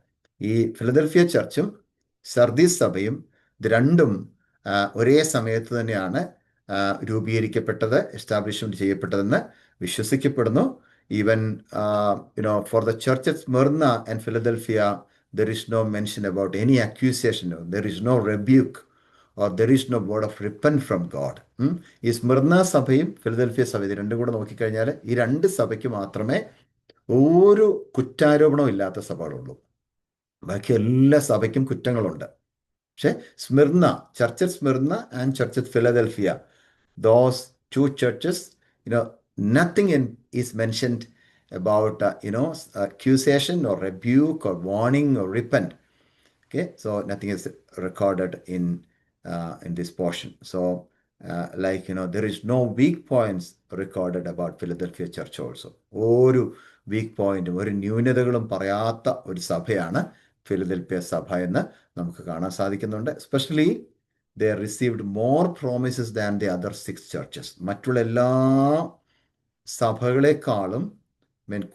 ഈ Philadelphia ചർച്ചും Sardis സഭയും ഇത് രണ്ടും ഒരേ സമയത്ത് തന്നെയാണ് രൂപീകരിക്കപ്പെട്ടത്, establishment ചെയ്യപ്പെട്ടതെന്ന് വിശ്വസിക്കപ്പെടുന്നു. Even for the church at Smyrna and Philadelphia there is no mention about any accusation, or there is no rebuke, or there is no word of repent from God. ഈ Smyrna സഭയും ഫിലദൽഫിയ സഭയും ഇത് രണ്ടും കൂടെ നോക്കിക്കഴിഞ്ഞാൽ ഈ രണ്ട് സഭയ്ക്ക് മാത്രമേ ഒരു കുറ്റാരോപണവും ഇല്ലാത്ത സഭകളുള്ളൂ. ബാക്കി എല്ലാ സഭയ്ക്കും കുറ്റങ്ങളുണ്ട്. പക്ഷെ Smyrna, church at Smyrna and church at Philadelphia, those two churches, nothing is mentioned about accusation or rebuke or warning or repent. Okay, so nothing is recorded in this portion. So there is no weak points recorded about Philadelphia church also. ഒരു week പോയിന്റും ഒരു ന്യൂനതകളും പറയാത്ത ഒരു സഭയാണ് ഫിലദൽഫിയ സഭ എന്ന് നമുക്ക് കാണാൻ സാധിക്കുന്നുണ്ട്. Especially they received more promises than the other 6 churches. മറ്റുള്ള എല്ലാ സഭകളെക്കാളും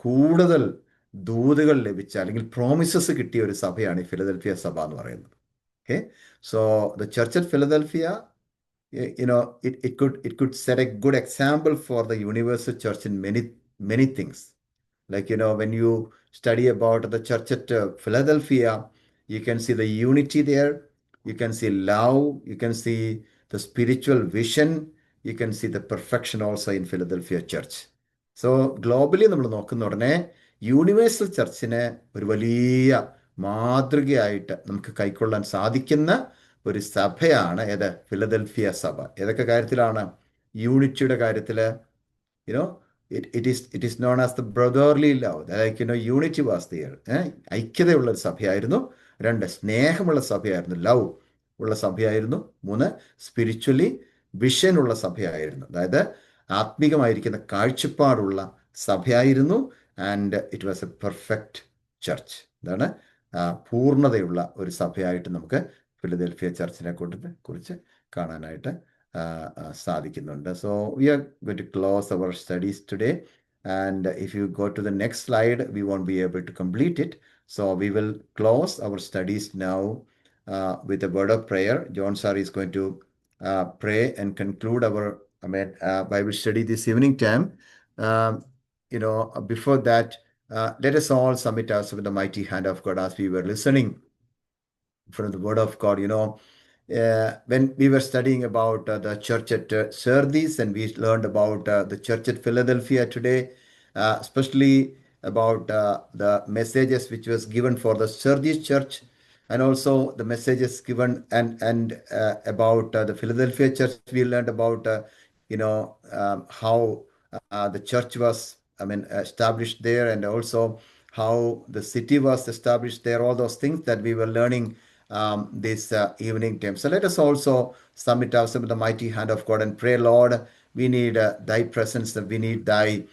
കൂടുതൽ ദൂതുകൾ ലഭിച്ച അല്ലെങ്കിൽ പ്രോമിസസ് കിട്ടിയ ഒരു സഭയാണ് ഈ ഫിലദൽഫിയ സഭ എന്ന് പറയുന്നത്. Okay, so the church at Philadelphia, it could set a good example for the universal church in many things. Like when you study about the church at Philadelphia, you can see the unity there, you can see love, you can see the spiritual vision, you can see the perfection also in Philadelphia church. So globally നമ്മൾ നോക്കുന്ന ഉടനെ universal ചർച്ചിനെ ഒരു വലിയ മാതൃകയായിട്ട് നമുക്ക് കൈക്കൊള്ളാൻ സാധിക്കുന്ന ഒരു സഭയാണ് ഏത്? ഫിലദൽഫിയ സഭ. ഏതൊക്കെ കാര്യത്തിലാണ്? യൂണിറ്റിയുടെ കാര്യത്തിൽ, it is known as the brotherly love. Like unity was there. ഐക്യതയുള്ള ഒരു സഭയായിരുന്നു. 2, സ്നേഹമുള്ള സഭയായിരുന്നു, ലവ് ഉള്ള സഭയായിരുന്നു. 3, സ്പിരിച്വലി വിഷൻ ഉള്ള സഭയായിരുന്നു, അതായത് ആത്മീകമായിരിക്കുന്ന കാഴ്ചപ്പാടുള്ള സഭയായിരുന്നു. And it was a perfect church. ഇതാണ് പൂർണ്ണതയുള്ള ഒരു സഭയായിട്ട് നമുക്ക് ഫിലദൽഫിയ ചർച്ചിനെ കുറിച്ച് കാണാനായിട്ട് സാധിക്കുന്നുണ്ട്. So we are going to close our studies today, and if you go to the next slide we won't be able to complete it. So we will close our studies now with a word of prayer. John sir is going to pray and conclude our Bible study this evening time. Before that, let us all submit ourselves in the mighty hand of God as we were listening from the word of God. When we were studying about the church at Sardis, and we learned about the church at Philadelphia today, especially about the messages which was given for the Sardis church, and also the messages given and about the Philadelphia church. We learned about how the church was, established there, and also how the city was established there. All those things that we were learning this evening time. So let us also submit ourselves to the mighty hand of God and pray, Lord, we need thy presence, we need thy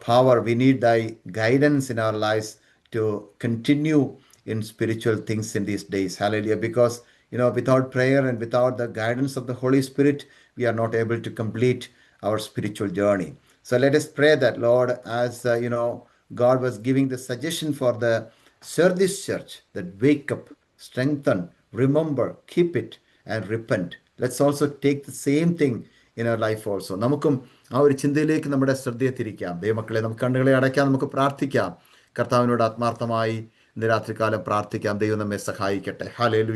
power, we need thy guidance in our lives to continue in spiritual things in these days. Hallelujah. Because without prayer and without the guidance of the Holy Spirit, we are not able to complete our spiritual journey. So let us pray that, Lord, as God was giving the suggestion for the Sardis church, that wake up, strengthen, remember, keep it, and repent. Let's also take the same thing in our life also. നമുക്കും ആ ഒരു ചിന്തയിലേക്ക് നമ്മുടെ ശ്രദ്ധയെ തിരിക്കാം. ദൈവമക്കളെ, നമുക്ക് കണ്ണുകളെ അടയ്ക്കാം, നമുക്ക് പ്രാർത്ഥിക്കാം. കർത്താവിനോട് ആത്മാർത്ഥമായി ഇന്ന് രാത്രികാലം പ്രാർത്ഥിക്കാം. ദൈവം നമ്മെ സഹായിക്കട്ടെ. ഹല്ലേലൂയ.